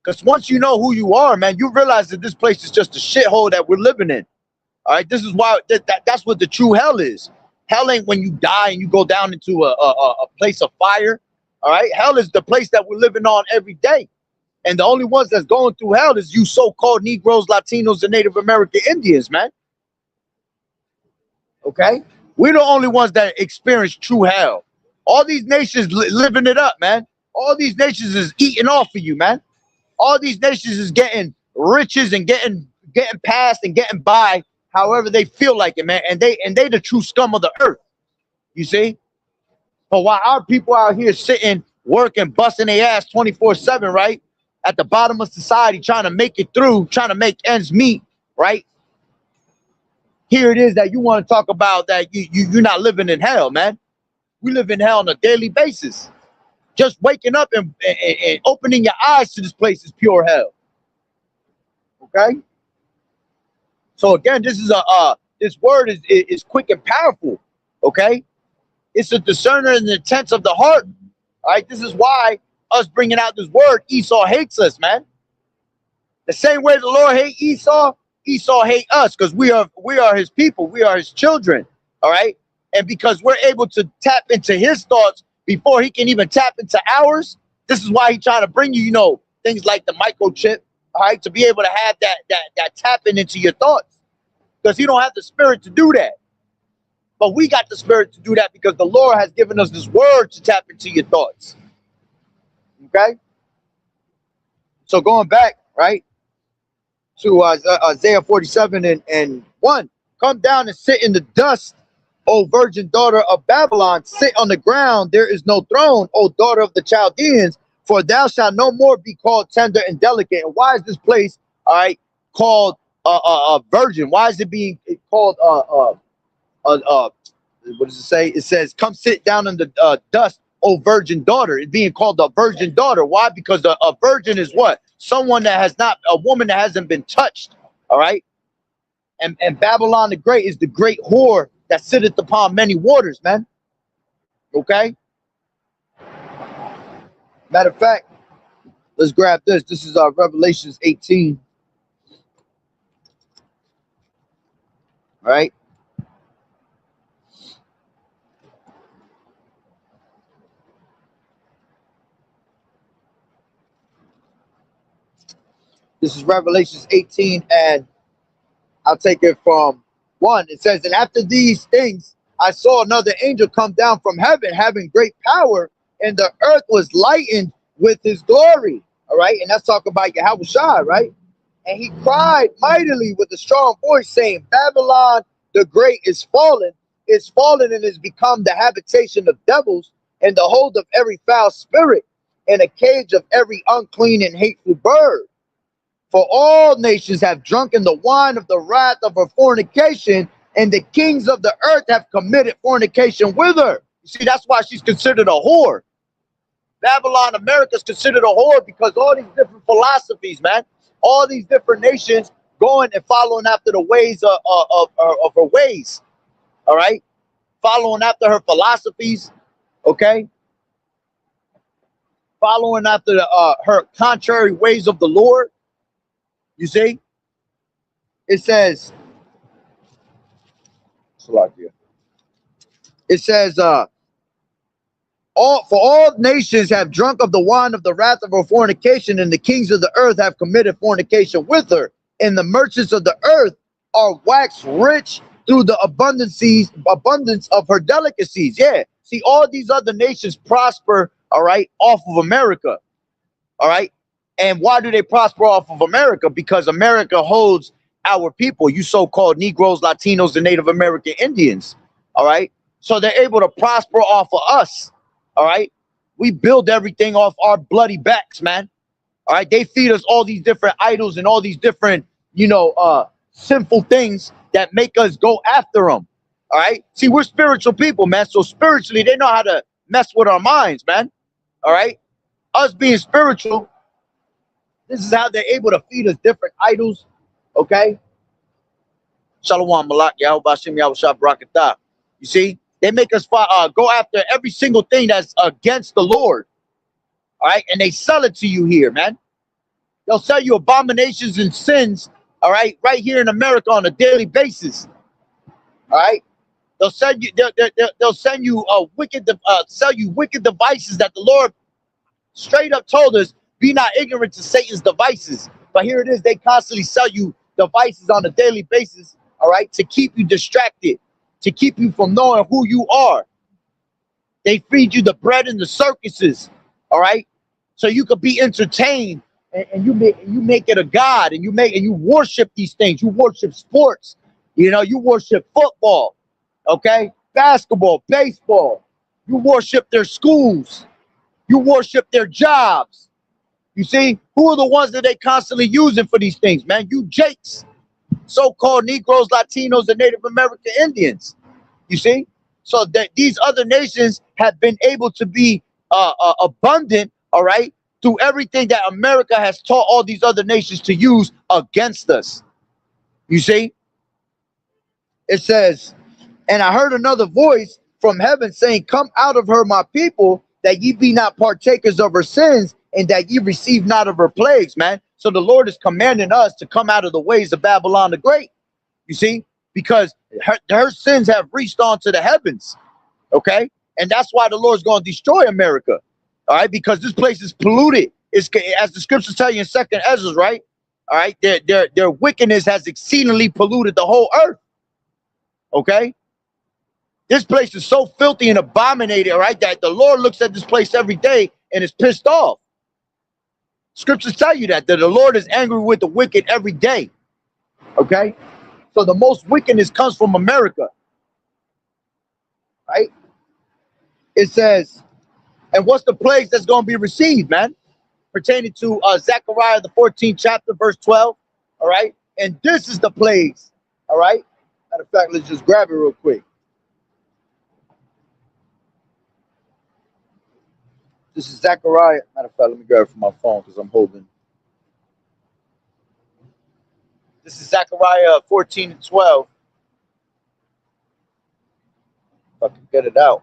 Because once you know who you are, man, you realize that this place is just a shithole that we're living in. All right, this is why that's what the true hell is. Hell ain't when you die and you go down into a place of fire. All right, hell is the place that we're living on every day. And the only ones that's going through hell is you so-called Negroes, Latinos, and Native American Indians, man. Okay? We're the only ones that experience true hell. All these nations living it up, man. All these nations is eating off of you, man. All these nations is getting riches and getting past and getting by however they feel like it, man. And they the true scum of the earth. You see? But while our people out here sitting, working, busting their ass 24/7, right? At the bottom of society, trying to make it through, trying to make ends meet, right? Here it is that you want to talk about that you're not living in hell, man. We live in hell on a daily basis. Just waking up and opening your eyes to this place is pure hell. Okay? So again, this is this word is quick and powerful. Okay? It's a discerner in the intents of the heart. All right? This is why us bringing out this word, Esau hates us, man. The same way the Lord hates Esau, Esau hate us, because we are his people, we are his children. All right? And because we're able to tap into his thoughts before he can even tap into ours, this is why he's trying to bring you, you know, things like the microchip, all right, to be able to have that tapping into your thoughts. Because he don't have the spirit to do that. But we got the spirit to do that because the Lord has given us this word to tap into your thoughts. Okay? So going back, right, to Isaiah 47 and 1. Come down and sit in the dust, O virgin daughter of Babylon. Sit on the ground. There is no throne, O daughter of the Chaldeans, for thou shalt no more be called tender and delicate. And why is this place, all right, called a virgin? Why is it being called what does it say? It says, come sit down in the dust, O virgin daughter. It's being called a virgin daughter. Why? Because a virgin is what? Someone that has not, a woman that hasn't been touched. All right. And Babylon the Great is the great whore that sitteth upon many waters, man. Okay. Matter of fact, let's grab this. This is Revelations 18. All right. This is Revelations 18, and I'll take it from 1. It says, and after these things, I saw another angel come down from heaven, having great power, and the earth was lightened with his glory. All right. And that's talking about YAHAWAH'S, right? And he cried mightily with a strong voice, saying, Babylon the Great is fallen and is become the habitation of devils, and the hold of every foul spirit, and a cage of every unclean and hateful bird. For all nations have drunken the wine of the wrath of her fornication, and the kings of the earth have committed fornication with her. You see, that's why she's considered a whore. Babylon, America is considered a whore because all these different philosophies, man, all these different nations going and following after the ways of her ways. All right, following after her philosophies. Okay, following after her contrary ways of the Lord. You see, it says, all nations have drunk of the wine of the wrath of her fornication, and the kings of the earth have committed fornication with her, and the merchants of the earth are waxed rich through the abundance of her delicacies. Yeah, see, all these other nations prosper, all right, off of America. All right. And why do they prosper off of America? Because America holds our people, you so-called Negroes, Latinos, and Native American Indians. All right. So they're able to prosper off of us. All right. We build everything off our bloody backs, man. All right. They feed us all these different idols and all these different, you know, sinful things that make us go after them. All All right. See, we're spiritual people, man. So spiritually, they know how to mess with our minds, man. All right. Us being spiritual, this is how they're able to feed us different idols. Okay. Shalom, Malak, YAHAWAH'S, Yahushua, Barakatah. You see, they make us go after every single thing that's against the Lord. All right. And they sell it to you here, man. They'll sell you abominations and sins. All right. Right here in America on a daily basis. All right. They'll send you. They'll send you sell you wicked devices that the Lord straight up told us, be not ignorant to Satan's devices. But here it is. They constantly sell you devices on a daily basis. All right, to keep you distracted, to keep you from knowing who you are. They feed you the bread in the circuses. All right, so you could be entertained, and you make it a god, and you worship these things. You worship sports. You know, you worship football. Okay, basketball, baseball. You worship their schools. You worship their jobs. You see, who are the ones that they constantly using for these things, man? You Jakes, so-called Negroes, Latinos, and Native American Indians. You see, so that these other nations have been able to be abundant, all right, through everything that America has taught all these other nations to use against us. You see, it says, and I heard another voice from heaven saying, come out of her, my people, that ye be not partakers of her sins, and that ye receive not of her plagues, man. So the Lord is commanding us to come out of the ways of Babylon the Great, you see, because her sins have reached onto the heavens, okay? And that's why the Lord's going to destroy America, all right? Because this place is polluted. It's, as the scriptures tell you in 2nd Ezra, right? All right, their wickedness has exceedingly polluted the whole earth, okay? This place is so filthy and abominated, all right, that the Lord looks at this place every day and is pissed off. Scriptures tell you that the Lord is angry with the wicked every day. Okay? So the most wickedness comes from America. Right? It says, and what's the plagues that's going to be received, man? Pertaining to Zechariah, the 14th chapter, verse 12. All right? And this is the plagues. All right? Matter of fact, let's just grab it real quick. This is Zechariah. Matter of fact, let me grab it from my phone because I'm holding. This is Zechariah 14 and 12. If I can get it out.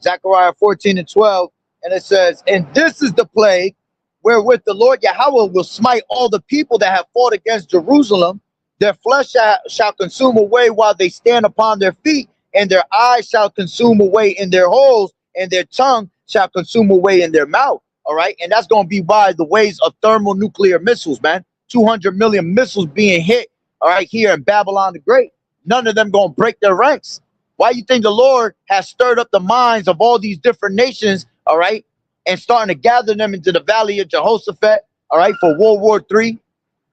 Zechariah 14 and 12. And it says, and this is the plague wherewith the Lord Yahweh will smite all the people that have fought against Jerusalem. Their flesh shall consume away while they stand upon their feet, and their eyes shall consume away in their holes, and their tongue shall consume away in their mouth. All right. And that's going to be by the ways of thermonuclear missiles, man. 200 million missiles being hit, all right, here in Babylon the Great. None of them going to break their ranks. Why you think the Lord has stirred up the minds of all these different nations, all right, and starting to gather them into the valley of Jehoshaphat, all right, for World War III?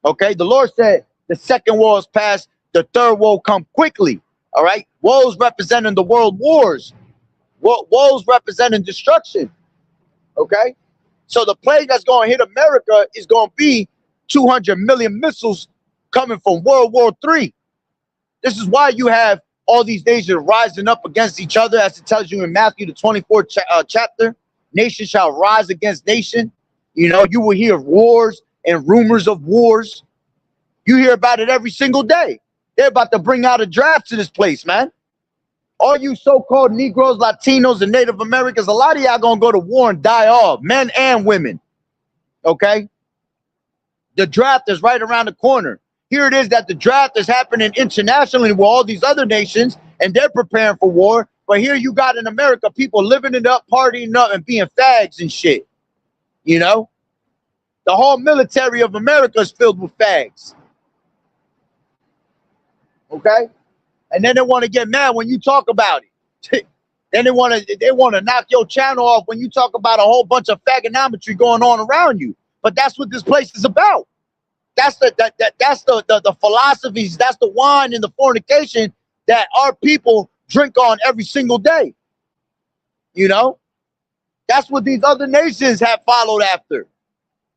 Okay. The Lord said, the second war is past, the third war come quickly. All right. Woes representing the world wars. Woes representing destruction. Okay. So the plague that's going to hit America is going to be 200 million missiles coming from World War III. This is why you have all these nations rising up against each other, as it tells you in Matthew, the 24th chapter. Nation shall rise against nation. You know, you will hear wars and rumors of wars. You hear about it every single day. They're about to bring out a draft to this place, man. All you so-called Negroes, Latinos, and Native Americans, a lot of y'all gonna go to war and die off, men and women. Okay? The draft is right around the corner. Here it is that the draft is happening internationally with all these other nations, and they're preparing for war. But here you got in America people living it up, partying up, and being fags and shit. You know? The whole military of America is filled with fags. Okay, and then they want to get mad when you talk about it. Then they want to knock your channel off when you talk about a whole bunch of fagonometry going on around you. But that's what this place is about. That's the philosophies. That's the wine and the fornication that our people drink on every single day. You know, that's what these other nations have followed after.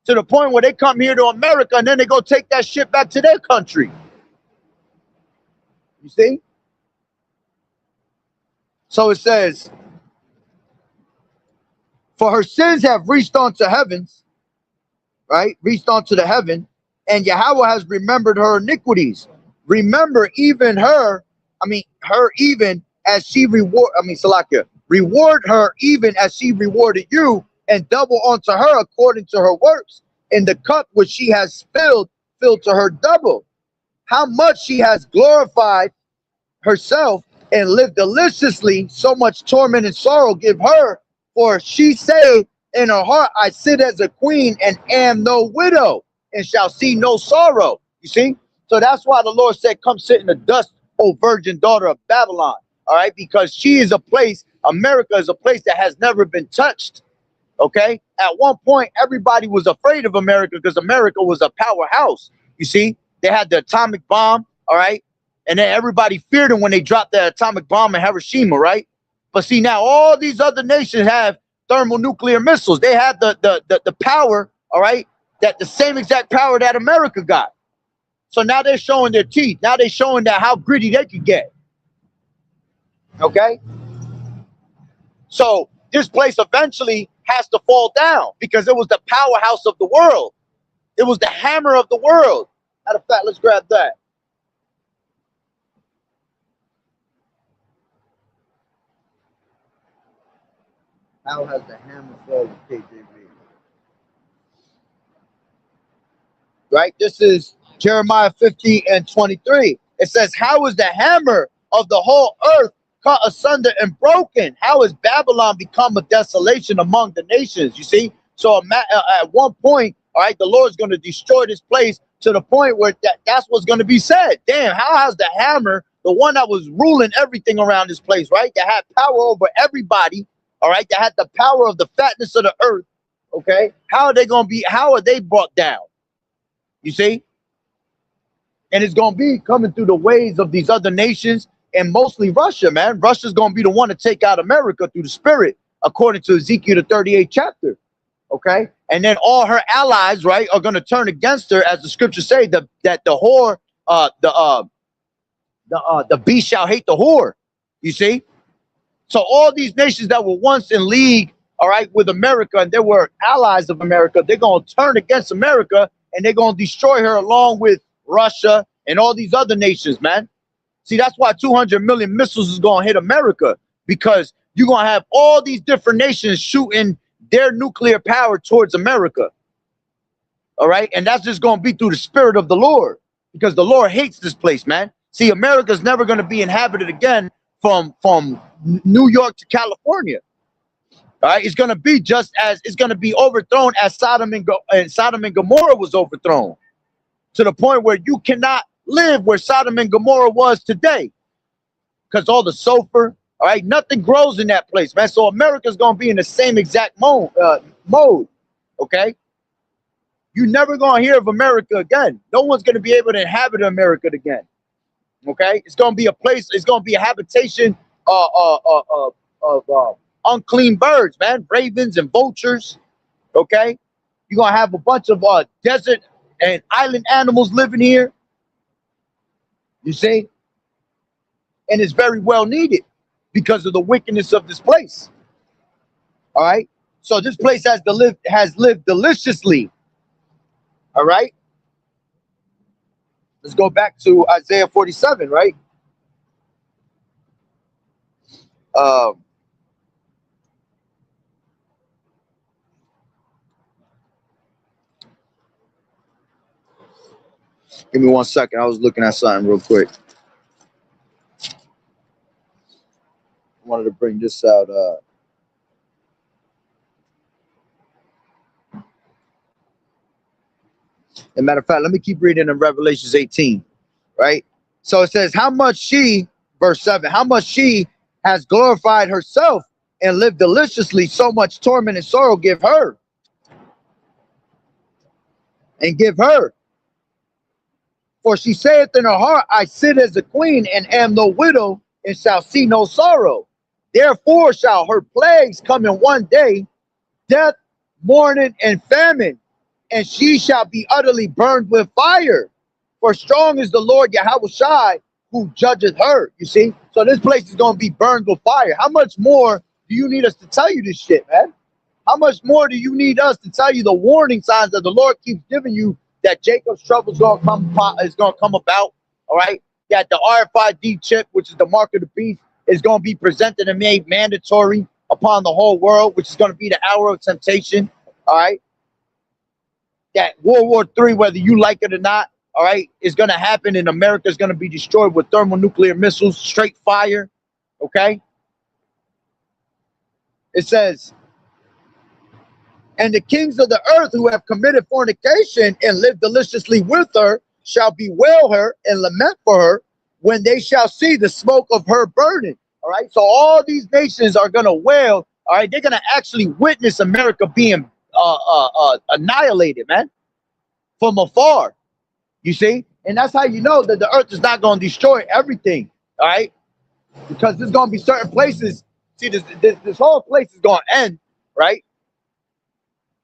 to the point where they come here to America and then they go take that shit back to their country. You see? So it says, for her sins have reached onto heavens, right? Reached onto the heaven, and Yahweh has remembered her iniquities. Remember even her, her even as she Salakia, reward her even as she rewarded you, and double unto her according to her works. In the cup which she has filled to her double. How much she has glorified herself and lived deliciously, so much torment and sorrow give her. For she said in her heart, I sit as a queen and am no widow, and shall see no sorrow. You see? So that's why the Lord said, come sit in the dust, O virgin daughter of Babylon. All right? Because she is a place, America is a place that has never been touched. Okay? At one point, everybody was afraid of America because America was a powerhouse. You see? They had the atomic bomb. All right? And then everybody feared them when they dropped the atomic bomb in Hiroshima, right? But see, now all these other nations have thermonuclear missiles. They have the power, all right, that the same exact power that America got. So now they're showing their teeth. Now they're showing that how gritty they could get. Okay? So this place eventually has to fall down because it was the powerhouse of the world. It was the hammer of the world. Matter of fact, let's grab that. How has the hammer fallen, KJV? Right? This is Jeremiah 50 and 23. It says, how is the hammer of the whole earth cut asunder and broken? How has Babylon become a desolation among the nations? You see? So at one point, all right, the Lord's going to destroy this place to the point where that's what's going to be said. Damn, how has the hammer, the one that was ruling everything around this place, right? That had power over everybody, all right, that had the power of the fatness of the earth, okay? How are they brought down? You see? And it's going to be coming through the ways of these other nations and mostly Russia, man. Russia's going to be the one to take out America through the spirit, according to Ezekiel, the 38th chapter, okay? And then all her allies, right, are going to turn against her, as the scriptures say, that the whore, the beast shall hate the whore, you see? So all these nations that were once in league, all right, with America, and they were allies of America, they're going to turn against America, and they're going to destroy her along with Russia and all these other nations, man. See, that's why 200 million missiles is going to hit America, because you're going to have all these different nations shooting their nuclear power towards America. All right, and that's just going to be through the spirit of the Lord, because the Lord hates this place, man. See, America's never going to be inhabited again from New York to California. All right, it's going to be just as it's going to be overthrown as Sodom and Gomorrah was overthrown, to the point where you cannot live where Sodom and Gomorrah was today, because all the sulfur, all right, nothing grows in that place, man. So America's going to be in the same exact mode, okay? You're never going to hear of America again. No one's going to be able to inhabit America again, okay? It's going to be a place, it's going to be a habitation of unclean birds, man, ravens and vultures, okay? You're going to have a bunch of desert and island animals living here, you see? And it's very well needed because of the wickedness of this place, all right? So this place has lived deliciously, all right? Let's go back to Isaiah 47, right? Give me 1 second. I was looking at something real quick. I wanted to bring this out. As a matter of fact, let me keep reading in Revelations 18, right? So it says, how much she, verse 7, how much she has glorified herself and lived deliciously, so much torment and sorrow give her. And give her. For she saith in her heart, I sit as a queen and am no widow, and shall see no sorrow. Therefore shall her plagues come in one day, death, mourning, and famine. and she shall be utterly burned with fire. For strong is the Lord YAHAWAH'S who judgeth her. You see? So this place is going to be burned with fire. How much more do you need us to tell you this shit, man? How much more do you need us to tell you the warning signs that the Lord keeps giving you that Jacob's trouble is going to come about? All right? That the RFID chip, which is the mark of the beast, is going to be presented and made mandatory upon the whole world, which is going to be the hour of temptation. All right? That World War III, whether you like it or not, all right, is going to happen, and America is going to be destroyed with thermonuclear missiles, straight fire. Okay? It says, and the kings of the earth who have committed fornication and lived deliciously with her shall bewail her and lament for her when they shall see the smoke of her burning. All right. So all these nations are going to wail. All right. They're going to actually witness America being annihilated, man, from afar. You see? And that's how you know that the earth is not going to destroy everything. All right. Because there's going to be certain places. See, this whole place is going to end. Right.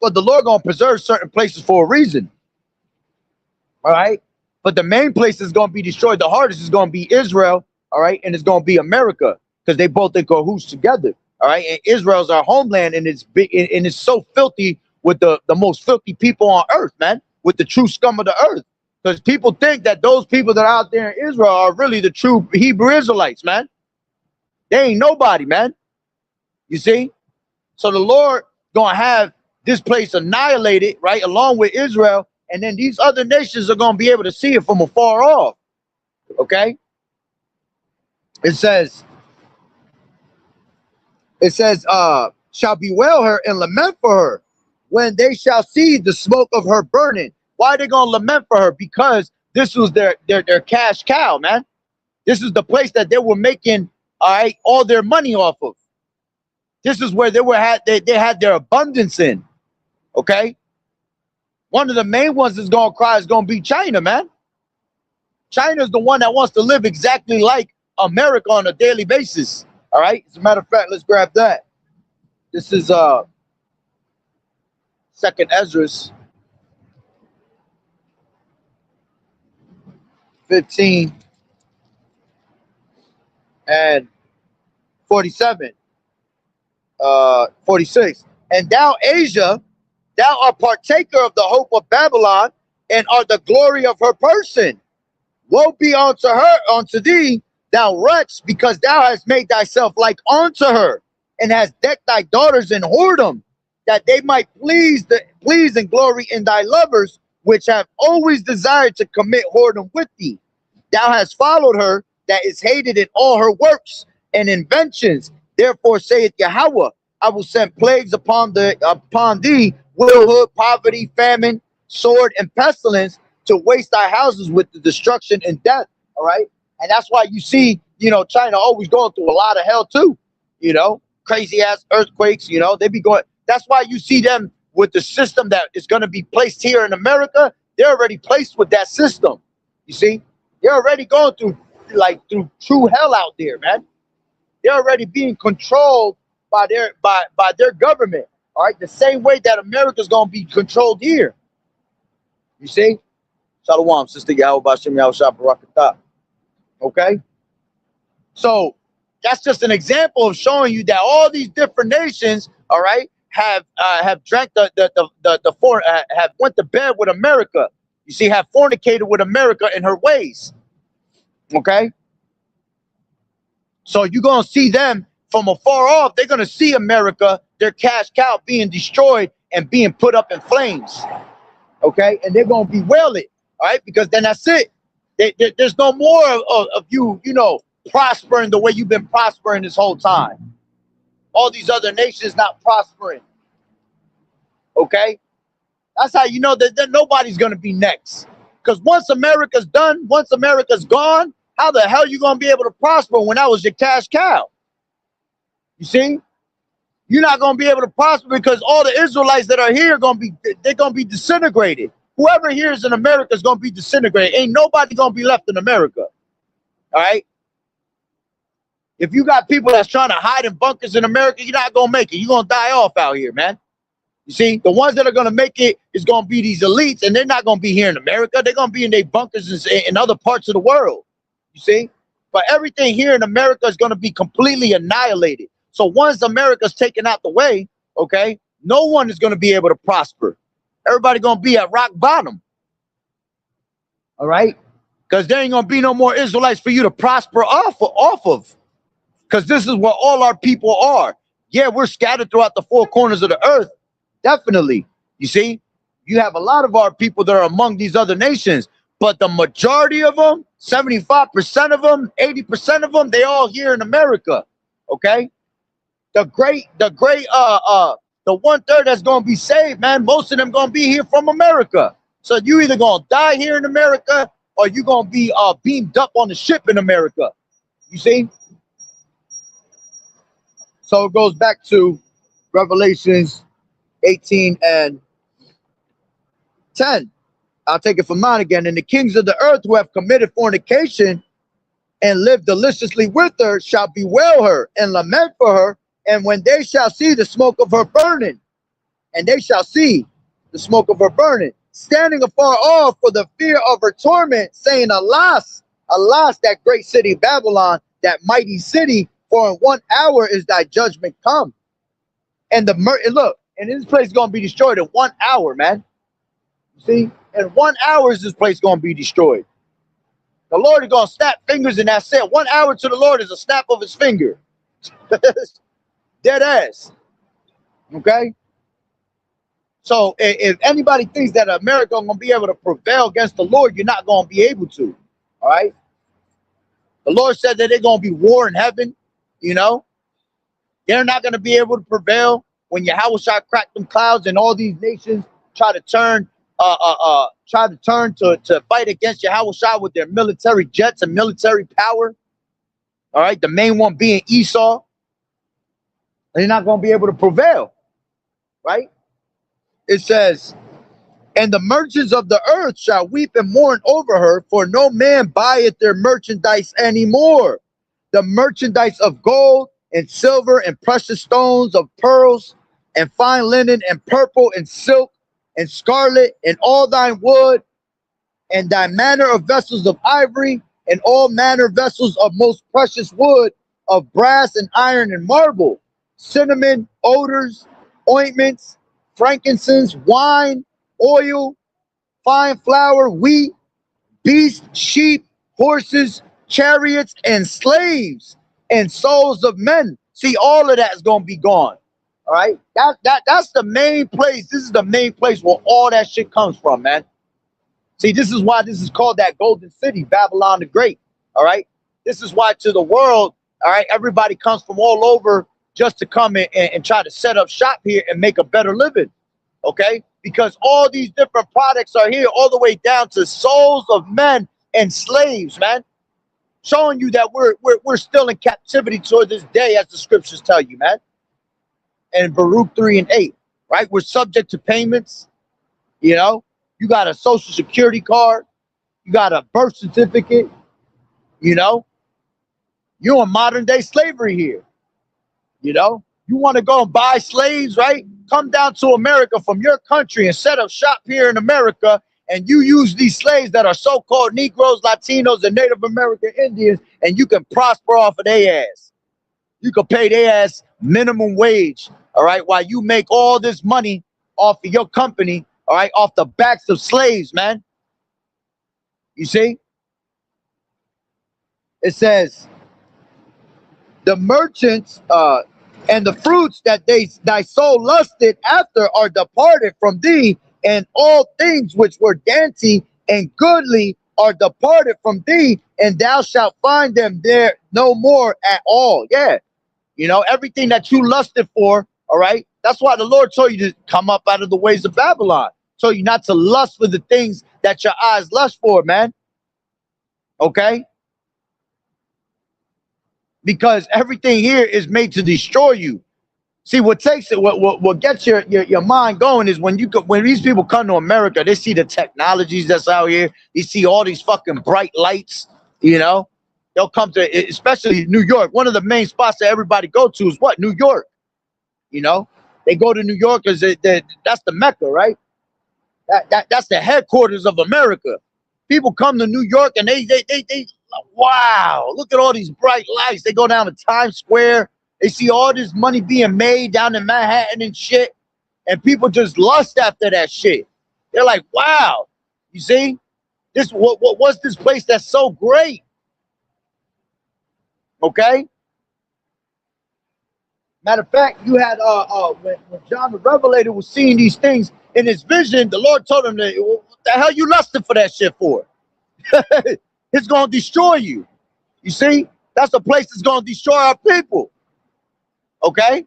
But the Lord going to preserve certain places for a reason. All right. But the main place is going to be destroyed. The hardest is going to be Israel. All right. And it's going to be America because they both in cahoots together. All right. And Israel's our homeland. And it's big. And it's so filthy with the most filthy people on earth, man, with the true scum of the earth. Because people think that those people that are out there in Israel are really the true Hebrew Israelites, man. They ain't nobody, man. You see? So the Lord going to have this place annihilated, right, along with Israel, and then these other nations are going to be able to see it from afar off. Okay? It says, shall bewail her and lament for her when they shall see the smoke of her burning. Why are they going to lament for her? Because this was their cash cow, man. This is the place that they were making, all right, all their money off of. This is where they had their abundance in. Okay, one of the main ones that's gonna cry is gonna be China, man. China's the one that wants to live exactly like America on a daily basis. All right. As a matter of fact, let's grab that. This is Second Ezra's 15 and 47, 46. And thou, Asia, thou art partaker of the hope of Babylon, and art the glory of her person. Woe be unto her, unto thee, thou wretch, because thou hast made thyself like unto her, and hast decked thy daughters in whoredom, that they might please and glory in thy lovers, which have always desired to commit whoredom with thee. Thou hast followed her that is hated in all her works and inventions. Therefore saith Yahweh, I will send plagues upon thee, widowhood, poverty, famine, sword, and pestilence, to waste thy houses with the destruction and death. All right. And that's why you see, China always going through a lot of hell too, crazy ass earthquakes, they be going. That's why you see them with the system that is going to be placed here in America. They're already placed with that system. You see, they're already going through true hell out there, man. They're already being controlled by their government. All right, the same way that America's gonna be controlled here. You see? Shalom, sister YAHAWAH'S Yahawashi Barakatah. Okay? So that's just an example of showing you that all these different nations, all right, have drank have went to bed with America. You see, have fornicated with America in her ways. Okay? So you're gonna see them from afar off. They're gonna see America, their cash cow, being destroyed and being put up in flames. Okay, and they're gonna bewail it. All right, because then that's it. There's no more of you, prospering the way you've been prospering this whole time. All these other nations not prospering. Okay, that's how you know that nobody's gonna be next. Because once America's done, once America's gone, how the hell you gonna be able to prosper when that was your cash cow? You see, you're not gonna be able to prosper because all the Israelites that are here they're gonna be disintegrated. Whoever here is in America is gonna be disintegrated. Ain't nobody gonna be left in America. All right. If you got people that's trying to hide in bunkers in America, you're not gonna make it. You're gonna die off out here, man. You see, the ones that are going to make it is going to be these elites, and they're not going to be here in America. They're going to be in their bunkers in other parts of the world. You see, but everything here in America is going to be completely annihilated. So once America's taken out the way, okay, no one is going to be able to prosper. Everybody going to be at rock bottom. All right, because there ain't going to be no more Israelites for you to prosper off of. Because this is where all our people are. Yeah, we're scattered throughout the four corners of the earth. Definitely. You see, you have a lot of our people that are among these other nations, but the majority of them, 75% of them, 80% of them, they all here in America. Okay. The 1/3 that's going to be saved, man, most of them going to be here from America. So you either going to die here in America or you're going to be beamed up on the ship in America. You see? So it goes back to Revelations 18 and 10. I'll take it from mine again. And the kings of the earth who have committed fornication and lived deliciously with her shall bewail her and lament for her. And when they shall see the smoke of her burning, standing afar off for the fear of her torment, saying, Alas, alas, that great city Babylon, that mighty city, for in 1 hour is thy judgment come. And look, and this place is going to be destroyed in 1 hour, man. You see, in 1 hour is this place going to be destroyed. The Lord is going to snap fingers and that's it. 1 hour to the Lord is a snap of his finger. Dead ass. Okay? So if anybody thinks that America is going to be able to prevail against the Lord, you're not going to be able to. All right? The Lord said that they're going to be war in heaven. You know? They're not going to be able to prevail when Yahawashi cracked them clouds and all these nations try to turn to fight against Yahawashi with their military jets and military power. All right, the main one being Esau. They're not going to be able to prevail. Right? It says, and the merchants of the earth shall weep and mourn over her, for no man buyeth their merchandise anymore. The merchandise of gold and silver and precious stones, of pearls and fine linen and purple and silk and scarlet and all thine wood and thy manner of vessels of ivory and all manner vessels of most precious wood, of brass and iron and marble, cinnamon, odors, ointments, frankincense, wine, oil, fine flour, wheat, beasts, sheep, horses, chariots, and slaves, and souls of men. See, all of that is going to be gone. All right, that's the main place. This is the main place where all that shit comes from, man. See, this is why this is called that golden city, Babylon the Great. All right, this is why to the world, all right, everybody comes from all over just to come in and try to set up shop here and make a better living. Okay, because all these different products are here, all the way down to souls of men and slaves, man. Showing you that we're still in captivity toward this day, as the scriptures tell you, man. And Baruch 3 and 8, right? We're subject to payments. You know, you got a social security card, you got a birth certificate. You know, you're in modern day slavery here. You know, you want to go and buy slaves, right? Come down to America from your country and set up shop here in America. And you use these slaves that are so-called Negroes, Latinos, and Native American Indians, and you can prosper off of their ass. You can pay their ass minimum wage, all right, while you make all this money off of your company, all right, off the backs of slaves, man. You see? It says, the merchants and the fruits that thy soul lusted after are departed from thee, and all things which were dainty and goodly are departed from thee, and thou shalt find them there no more at all. Yeah. You know, everything that you lusted for, all right? That's why the Lord told you to come up out of the ways of Babylon. Told you not to lust for the things that your eyes lust for, man. Okay? Because everything here is made to destroy you. See, what takes it, what gets your mind going is when these people come to America, they see the technologies that's out here. They see all these fucking bright lights, you know. They'll come to, especially New York. One of the main spots that everybody go to is what? New York, you know. They go to New York because that's the Mecca, right? That's the headquarters of America. People come to New York and they wow, look at all these bright lights. They go down to Times Square. They see all this money being made down in Manhattan and shit. And people just lust after that shit. They're like, wow, you see? This what's this place that's so great? Okay? Matter of fact, you had when John the Revelator was seeing these things in his vision, the Lord told him, what the hell you lusting for that shit for? It's gonna destroy you. You see? That's a place that's gonna destroy our people. Okay?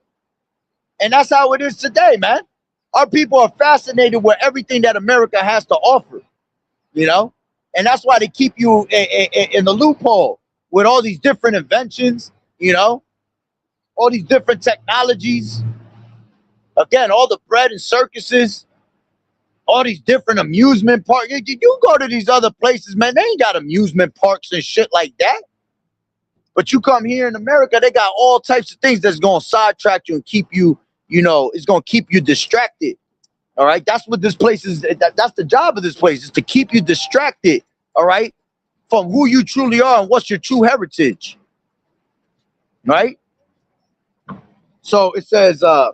And that's how it is today, man. Our people are fascinated with everything that America has to offer, you know? And that's why they keep you in the loophole with all these different inventions, you know? All these different technologies. Again, all the bread and circuses, all these different amusement parks. You go to these other places, man, they ain't got amusement parks and shit like that. But you come here in America, they got all types of things that's going to sidetrack you and keep you, you know, it's going to keep you distracted. All right. That's what this place is. That's the job of this place, is to keep you distracted. All right. From who you truly are and what's your true heritage. Right. So it says the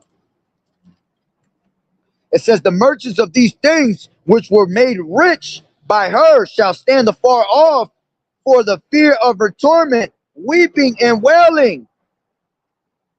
merchants of these things which were made rich by her shall stand afar off for the fear of her torment, weeping and wailing,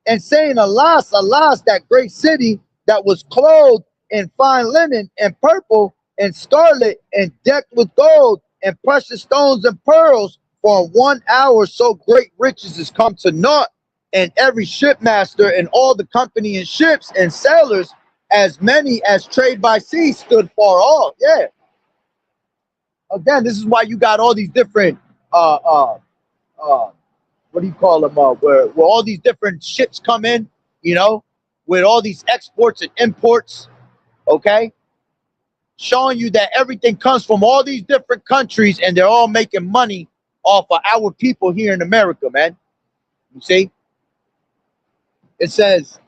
and saying, alas, alas, that great city that was clothed in fine linen and purple and scarlet and decked with gold and precious stones and pearls, for in 1 hour so great riches is come to naught, and every shipmaster and all the company in ships and sailors, as many as trade by sea, stood far off. Yeah. Again, this is why you got all these different what do you call them? Where all these different ships come in, you know, with all these exports and imports, okay, showing you that everything comes from all these different countries, and they're all making money off of our people here in America, man. You see? It says,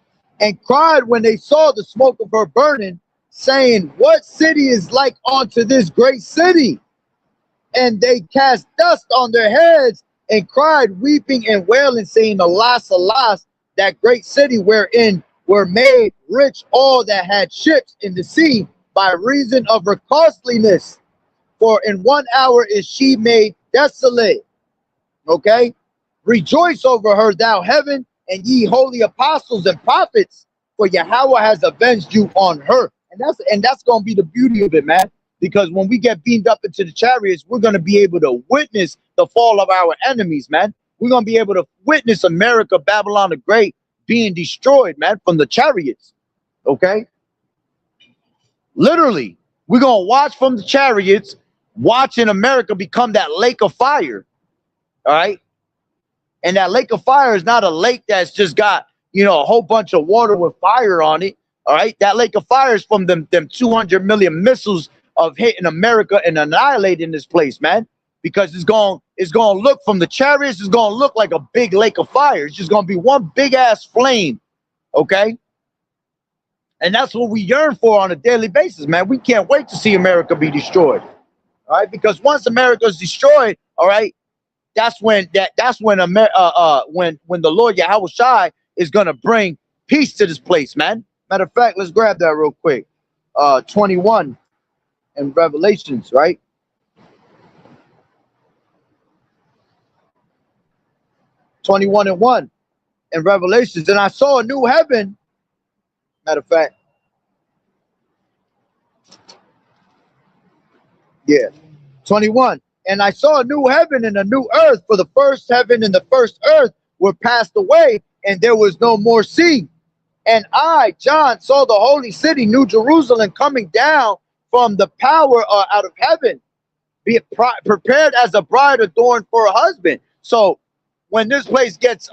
and cried when they saw the smoke of her burning, saying, what city is like unto this great city? And they cast dust on their heads and cried, weeping and wailing, saying, alas, alas, that great city wherein were made rich all that had ships in the sea by reason of her costliness. For in 1 hour is she made desolate. Okay? Rejoice over her, thou heaven, and ye holy apostles and prophets, for Yahweh has avenged you on her. And that's going to be the beauty of it, man. Because when we get beamed up into the chariots, we're going to be able to witness the fall of our enemies, man. We're going to be able to witness America, Babylon the Great, being destroyed, man, from the chariots. Okay? Literally, we're going to watch from the chariots, watching America become that lake of fire. All right? And that lake of fire is not a lake that's just got, you know, a whole bunch of water with fire on it. All right? That lake of fire is from them 200 million missiles of hitting America and annihilating this place, man. Because it's going to look from the chariots, it's going to look like a big lake of fire. It's just going to be one big ass flame. Okay? And that's what we yearn for on a daily basis, man. We can't wait to see America be destroyed. All right? Because once America is destroyed, all right, that's when when the Lord YAHAWAH'S is going to bring peace to this place, man. Matter of fact, let's grab that real quick. 21 in Revelations, right? and 1 in Revelations. And I saw a new heaven. Matter of fact, yeah, 21. And I saw a new heaven and a new earth, for the first heaven and the first earth were passed away, and there was no more sea. And I, John, saw the holy city, New Jerusalem, coming down from the power out of heaven, be prepared as a bride adorned for a husband. So when this place gets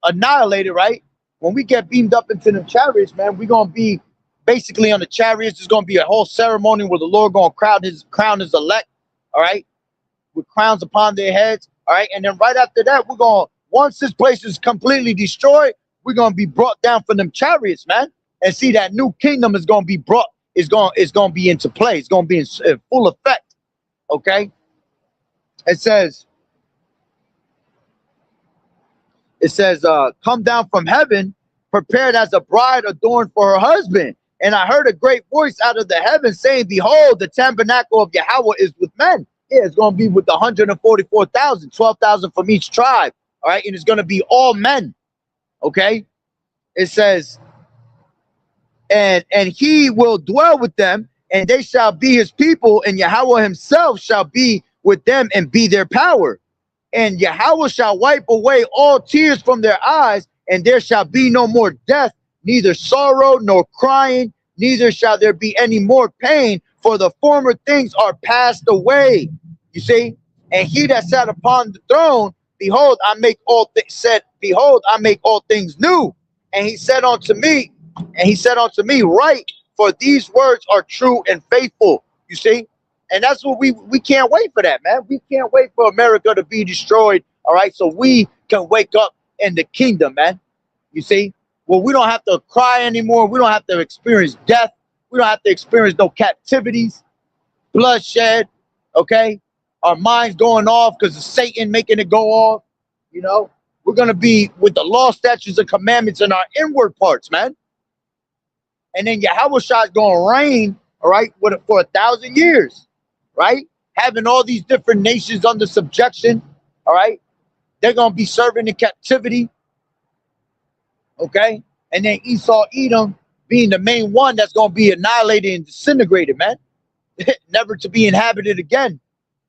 annihilated, right? When we get beamed up into the chariots, man, we're going to be basically on the chariots. There's going to be a whole ceremony where the Lord going to crown his elect, all right, with crowns upon their heads, all right? And then right after that, once this place is completely destroyed, we're gonna be brought down from them chariots, man, and see that new kingdom is gonna be brought. It's gonna be into play. It's gonna be in full effect. Okay. It says, come down from heaven, prepared as a bride adorned for her husband. And I heard a great voice out of the heavens saying, behold, the tabernacle of Yahweh is with men. Yeah, it's going to be with the 144,000, 12,000 from each tribe. All right. And it's going to be all men. Okay. It says, and he will dwell with them, and they shall be his people, and Yahweh himself shall be with them and be their power. And Yahweh shall wipe away all tears from their eyes, and there shall be no more death, neither sorrow nor crying, neither shall there be any more pain, for the former things are passed away. You see? And he that sat upon the throne, behold, I make all things new. And he said unto me, write, for these words are true and faithful. You see? And that's what we can't wait for that, man. We can't wait for America to be destroyed. All right. So we can wake up in the kingdom, man. You see? Well, we don't have to cry anymore. We don't have to experience death. We don't have to experience no captivities, bloodshed. Okay. Our minds going off because of Satan making it go off. You know, we're going to be with the law, statutes, and commandments in our inward parts, man. And then Yahweh Shah is going to reign, all right, for 1,000 years, right? Having all these different nations under subjection, all right? They're going to be serving in captivity, okay? And then Esau, Edom being the main one that's going to be annihilated and disintegrated, man. Never to be inhabited again,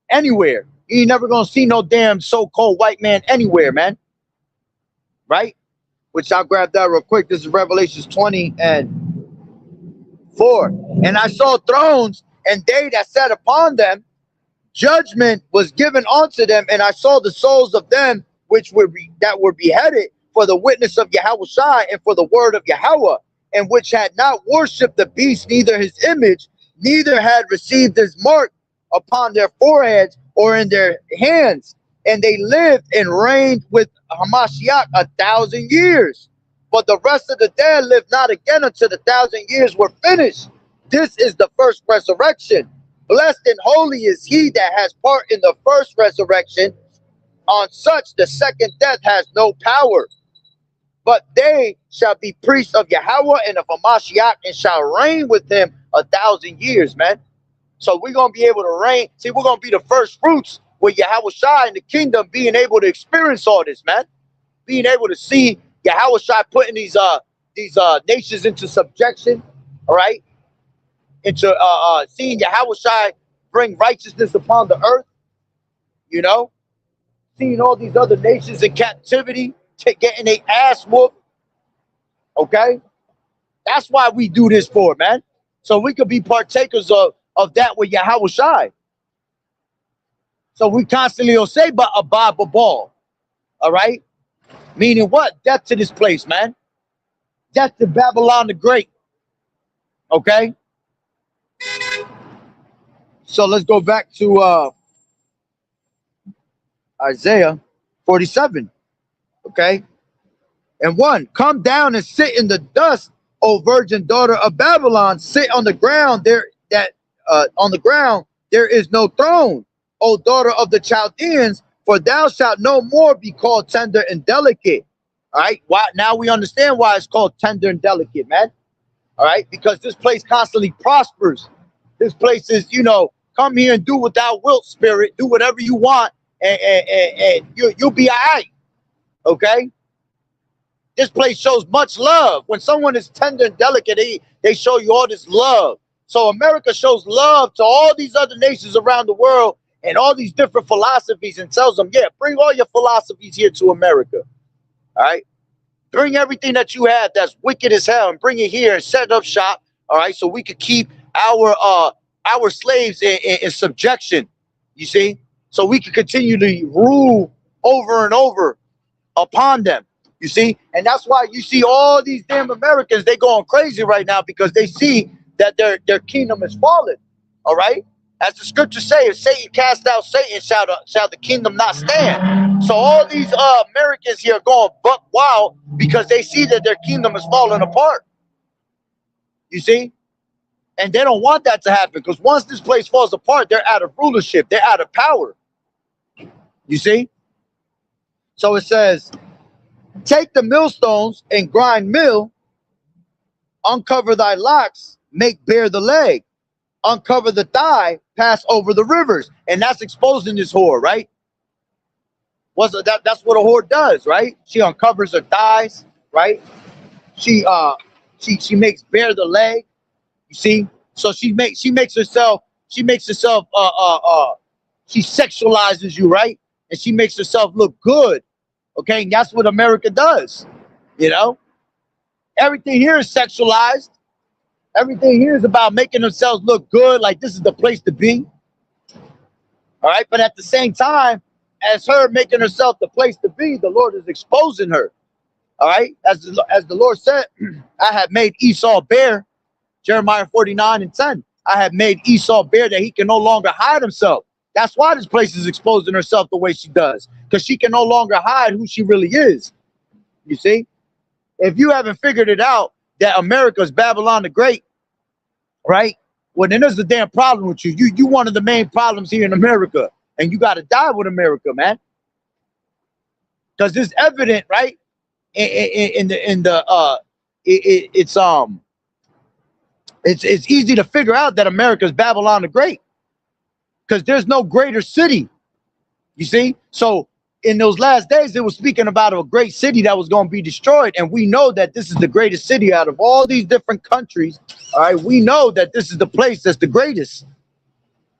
anywhere. You ain't never going to see no damn so-called white man anywhere, man. Right? Which I'll grab that real quick. This is Revelations 20:4. And I saw thrones, and they that sat upon them, judgment was given unto them, and I saw the souls of them which were beheaded for the witness of Yahweh Shai and for the word of Yahweh, and which had not worshipped the beast, neither his image, neither had received his mark upon their foreheads or in their hands. And they lived and reigned with Hamashiach 1,000 years. But the rest of the dead lived not again until the 1,000 years were finished. This is the first resurrection. Blessed and holy is he that has part in the first resurrection. On such the second death has no power. But they shall be priests of Yahweh and of Hamashiach, and shall reign with him 1,000 years, man. So we're going to be able to reign. See, we're going to be the first fruits with Yahweh Shai in the kingdom, being able to experience all this, man. Being able to see Yahweh Shai putting these nations into subjection, all right? Into seeing Yahweh Shai bring righteousness upon the earth, you know? Seeing all these other nations in captivity, getting their ass whooped, okay? That's why we do this for, man. So we could be partakers of that with Yahweh Shai. So we constantly will say, but abad babal, all right? Meaning what? Death to this place, man. Death to Babylon the Great, okay? So let's go back to Isaiah 47, okay? And 1, come down and sit in the dust, O virgin daughter of Babylon. Sit on the ground on the ground there is no throne, O daughter of the Chaldeans, for thou shalt no more be called tender and delicate. All right, now we understand why it's called tender and delicate, man. All right, because this place constantly prospers. This place is, you know, come here and do what thou wilt, spirit. Do whatever you want, and you'll be all right. Okay. This place shows much love. When someone is tender and delicate, they show you all this love. So America shows love to all these other nations around the world and all these different philosophies, and tells them, yeah, bring all your philosophies here to America. All right. Bring everything that you have that's wicked as hell and bring it here and set up shop. All right. So we could keep our slaves in subjection. You see? So we can continue to rule over and over upon them. You see? And that's why you see all these damn Americans, they going crazy right now, because they see that their kingdom is fallen. All right? As the scriptures say, if Satan cast out Satan, shall the kingdom not stand. So all these Americans here are going buck wild because they see that their kingdom is falling apart. You see? And they don't want that to happen, because once this place falls apart, they're out of rulership. They're out of power. You see? So it says, take the millstones and grind mill, uncover thy locks, make bare the leg, uncover the thigh, pass over the rivers. And that's exposing this whore, right? That's what a whore does, right? She uncovers her thighs, right? She makes bare the leg. You see? So she sexualizes you, right? And she makes herself look good. Okay, and that's what America does. You know? Everything here is sexualized. Everything here is about making themselves look good, like this is the place to be. All right, but at the same time, as her making herself the place to be, the Lord is exposing her. All right, as the Lord said, I have made Esau bare. Jeremiah 49:10. I have made Esau bare that he can no longer hide himself. That's why this place is exposing herself the way she does, because she can no longer hide who she really is. You see, if you haven't figured it out that America is Babylon the Great, right? Well, then there's a damn problem with you. You one of the main problems here in America, and you got to die with America, man. Because it's evident, right? It's easy to figure out that America is Babylon the Great, because there's no greater city. You see, so in those last days, it was speaking about a great city that was going to be destroyed, and we know that this is the greatest city out of all these different countries. All right, we know that this is the place that's the greatest,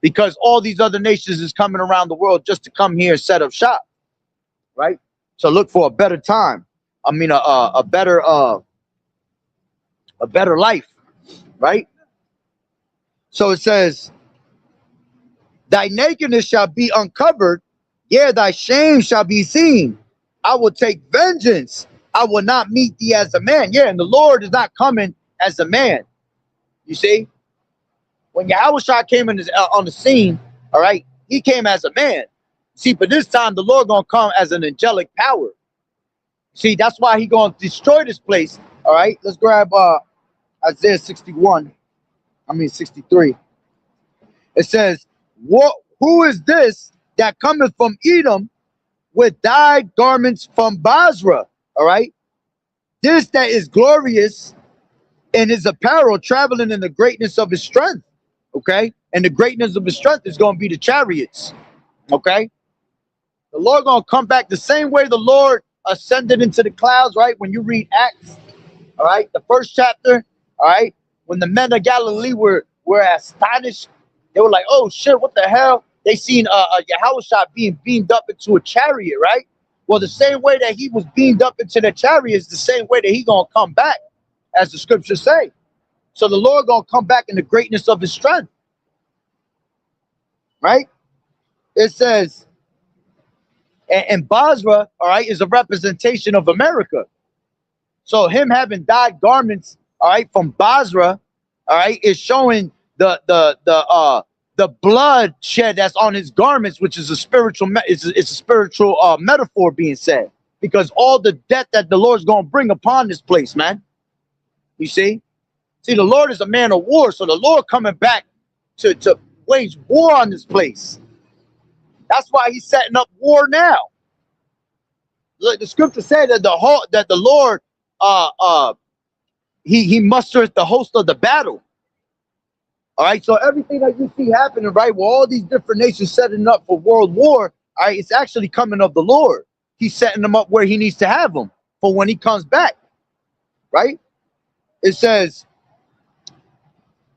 because all these other nations is coming around the world just to come here and set up shop, right? So look for a better time. I mean, a better life, right? So it says, thy nakedness shall be uncovered, yeah, thy shame shall be seen. I will take vengeance. I will not meet thee as a man. Yeah, and the Lord is not coming as a man. You see, when Yahawashi came on the scene, all right, he came as a man. See, but this time the Lord gonna come as an angelic power. See, that's why he gonna destroy this place. All right, let's grab Isaiah 63. It says, who is this that cometh from Edom with dyed garments from Basra? All right, this that is glorious in his apparel, traveling in the greatness of his strength. Okay, and the greatness of his strength is going to be the chariots. Okay, the Lord going to come back the same way the Lord ascended into the clouds, right? When you read Acts, all right, the first chapter, all right, when the men of Galilee were astonished, they were like, oh shit, what the hell? They seen Yahawashi being beamed up into a chariot, right? Well, the same way that he was beamed up into the chariot is the same way that he gonna come back, as the scriptures say. So the Lord gonna come back in the greatness of his strength, right? It says, and Basra, all right, is a representation of America. So him having dyed garments, all right, from Basra, all right, is showing the blood shed that's on his garments, which is a spiritual, it's a spiritual metaphor being said, because all the death that the Lord's gonna bring upon this place, man. You see, the Lord is a man of war, so the Lord coming back to wage war on this place. That's why he's setting up war now. Look, the scripture said that the Lord he mustereth the host of the battle. All right, so everything that you see happening, right, with all these different nations setting up for world war, all right, it's actually coming of the Lord. He's setting them up where he needs to have them for when he comes back, right? It says,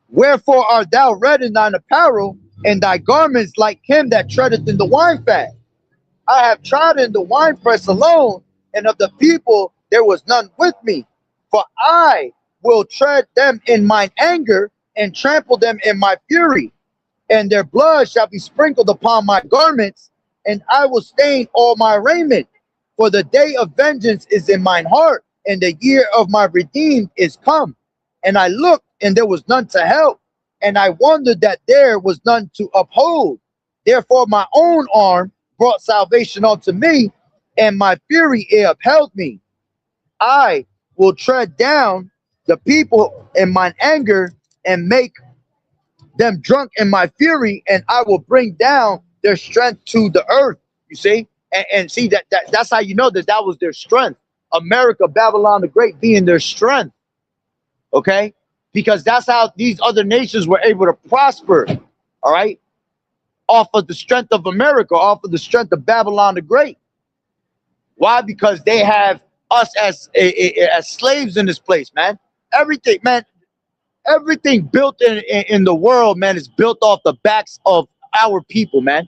wherefore art thou red in thine apparel, and thy garments like him that treadeth in the wine fat? I have trodden the winepress alone, and of the people there was none with me. For I will tread them in mine anger, and trample them in my fury, and their blood shall be sprinkled upon my garments, and I will stain all my raiment. For the day of vengeance is in mine heart, and the year of my redeemed is come. And I looked, and there was none to help, and I wondered that there was none to uphold. Therefore my own arm brought salvation unto me, and my fury it upheld me. I will tread down the people in mine anger and make them drunk in my fury, and I will bring down their strength to the earth. You see, and see that's how you know that was their strength. America, Babylon the Great being their strength. Okay, because that's how these other nations were able to prosper. All right, off of the strength of America, off of the strength of Babylon the Great. Why? Because they have us as slaves in this place, man. Everything, man. Everything built in the world, man, is built off the backs of our people, man.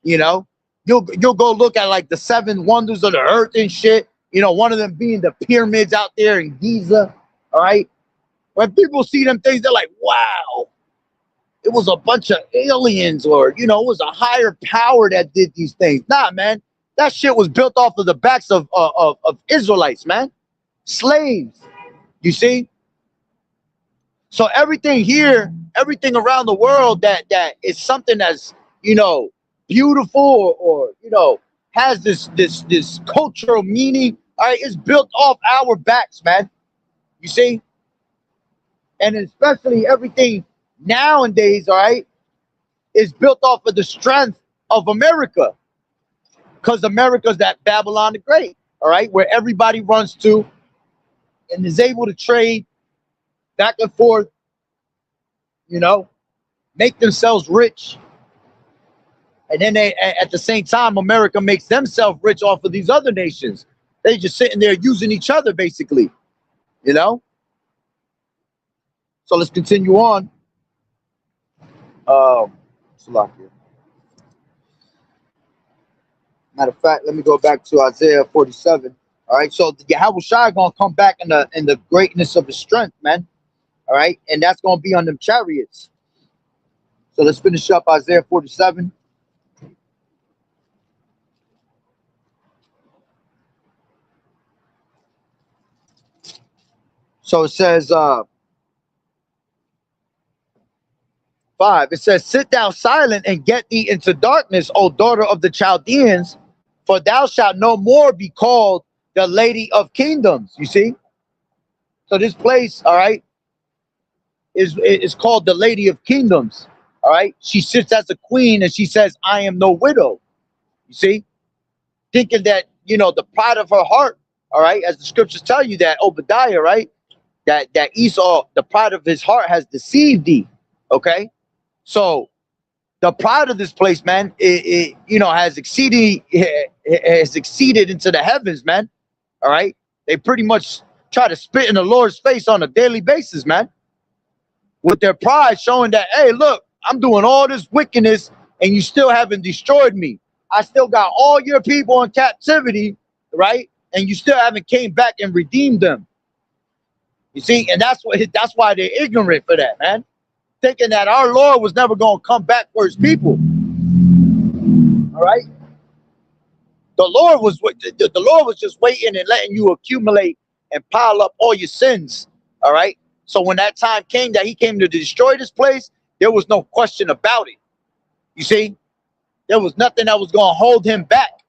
You know, you'll go look at like the 7 wonders of the earth and shit. You know, one of them being the pyramids out there in Giza. All right, when people see them things, they're like, "Wow, it was a bunch of aliens," or you know, it was a higher power that did these things. Nah, man, that shit was built off of the backs of Israelites, man, slaves. You see. So everything here, everything around the world that is something that's, you know, beautiful or you know, has this cultural meaning, all right, is built off our backs, man. You see? And especially everything nowadays, all right, is built off of the strength of America. Because America's that Babylon the Great, all right, where everybody runs to and is able to trade back and forth, you know, make themselves rich. And then they, at the same time, America makes themselves rich off of these other nations. They just sitting there using each other, basically, you know? So let's continue on. Salakia. Matter of fact, let me go back to Isaiah 47. All right, so YAHAWAH'S gonna come back in the greatness of his strength, man. All right, and that's gonna be on them chariots. So let's finish up Isaiah 47. So it says 5. It says, "Sit thou silent and get thee into darkness, O daughter of the Chaldeans, for thou shalt no more be called the lady of kingdoms." You see? So this place, all right, is called the Lady of Kingdoms. All right, she sits as a queen and she says, "I am no widow." You see, thinking that, you know, the pride of her heart, all right, as the scriptures tell you that Obadiah, right, that Esau, the pride of his heart has deceived thee. Okay, so the pride of this place, man, it you know, has exceeded into the heavens, man. All right, they pretty much try to spit in the Lord's face on a daily basis, man, with their pride, showing that, hey, look, I'm doing all this wickedness and you still haven't destroyed me. I still got all your people in captivity, right? And you still haven't came back and redeemed them. You see, and that's why they're ignorant for that, man. Thinking that our Lord was never going to come back for his people. All right? The Lord was just waiting and letting you accumulate and pile up all your sins. All right? So when that time came that he came to destroy this place, there was no question about it. You see? There was nothing that was going to hold him back.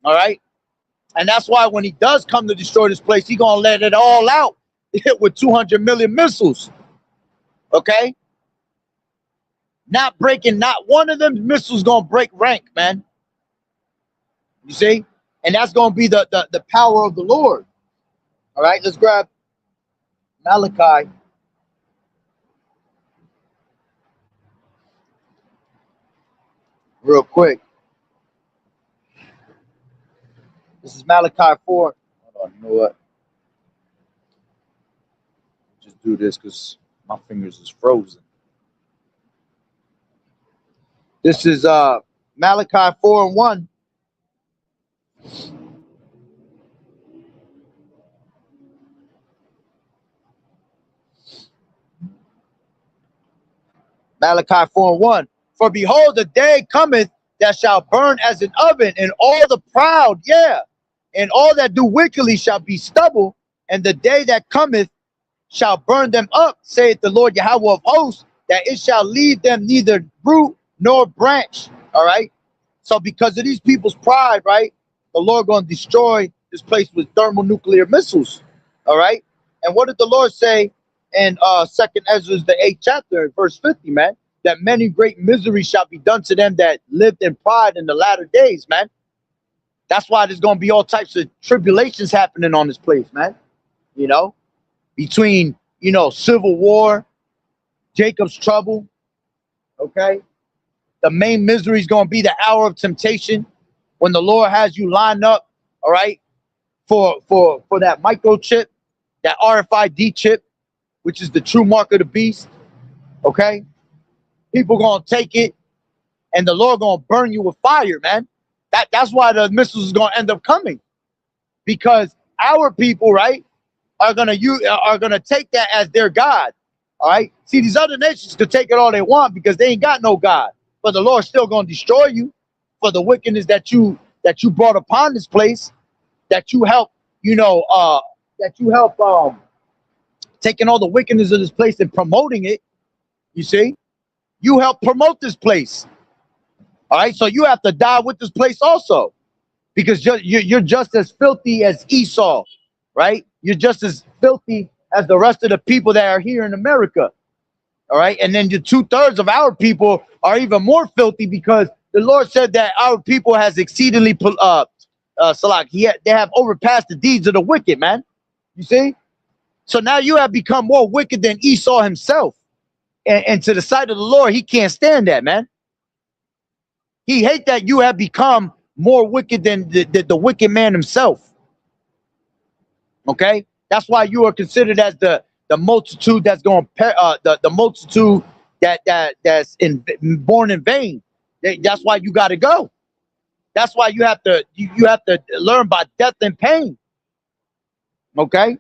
All right? And that's why when he does come to destroy this place, he's going to let it all out with 200 million missiles. Okay? Not breaking, not one of them missiles going to break rank, man. You see? And that's going to be the power of the Lord. All right? Let's grab Malachi. Real quick. This is Malachi 4. Hold on, you know what? Just do this because my fingers is frozen. This is Malachi 4:1. Malachi 4:1. "For behold, the day cometh that shall burn as an oven, and all the proud, and all that do wickedly shall be stubble, and the day that cometh shall burn them up, saith the Lord Yahawah of hosts, that it shall leave them neither root nor branch." All right. So because of these people's pride, right, the Lord going to destroy this place with thermonuclear missiles. All right. And what did the Lord say in Second Ezra, the 8th chapter, verse 50, man? That many great miseries shall be done to them that lived in pride in the latter days, man. That's why there's going to be all types of tribulations happening on this place, man. You know, between, you know, civil war, Jacob's trouble, okay? The main misery is going to be the hour of temptation when the Lord has you lined up, all right, for that microchip, that RFID chip, which is the true mark of the beast, okay? People going to take it, and the Lord going to burn you with fire, man. That's why the missiles is going to end up coming, because our people, right, are gonna take that as their God. All right. See, these other nations could take it all they want because they ain't got no God. But the Lord's still gonna destroy you for the wickedness that you brought upon this place, that you help, taking all the wickedness of this place and promoting it. You see, you help promote this place. All right. So you have to die with this place also, because you're just as filthy as Esau, right? You're just as filthy as the rest of the people that are here in America. All right. And then the 2/3 of our people are even more filthy, because the Lord said that our people has exceedingly, they have overpassed the deeds of the wicked, man. You see? So now you have become more wicked than Esau himself. And to the sight of the Lord, he can't stand that, man. He hates that you have become more wicked than the wicked man himself. Okay, that's why you are considered as the multitude that's going the multitude that's born in vain. That's why you got to go. That's why you have to learn by death and pain. Okay,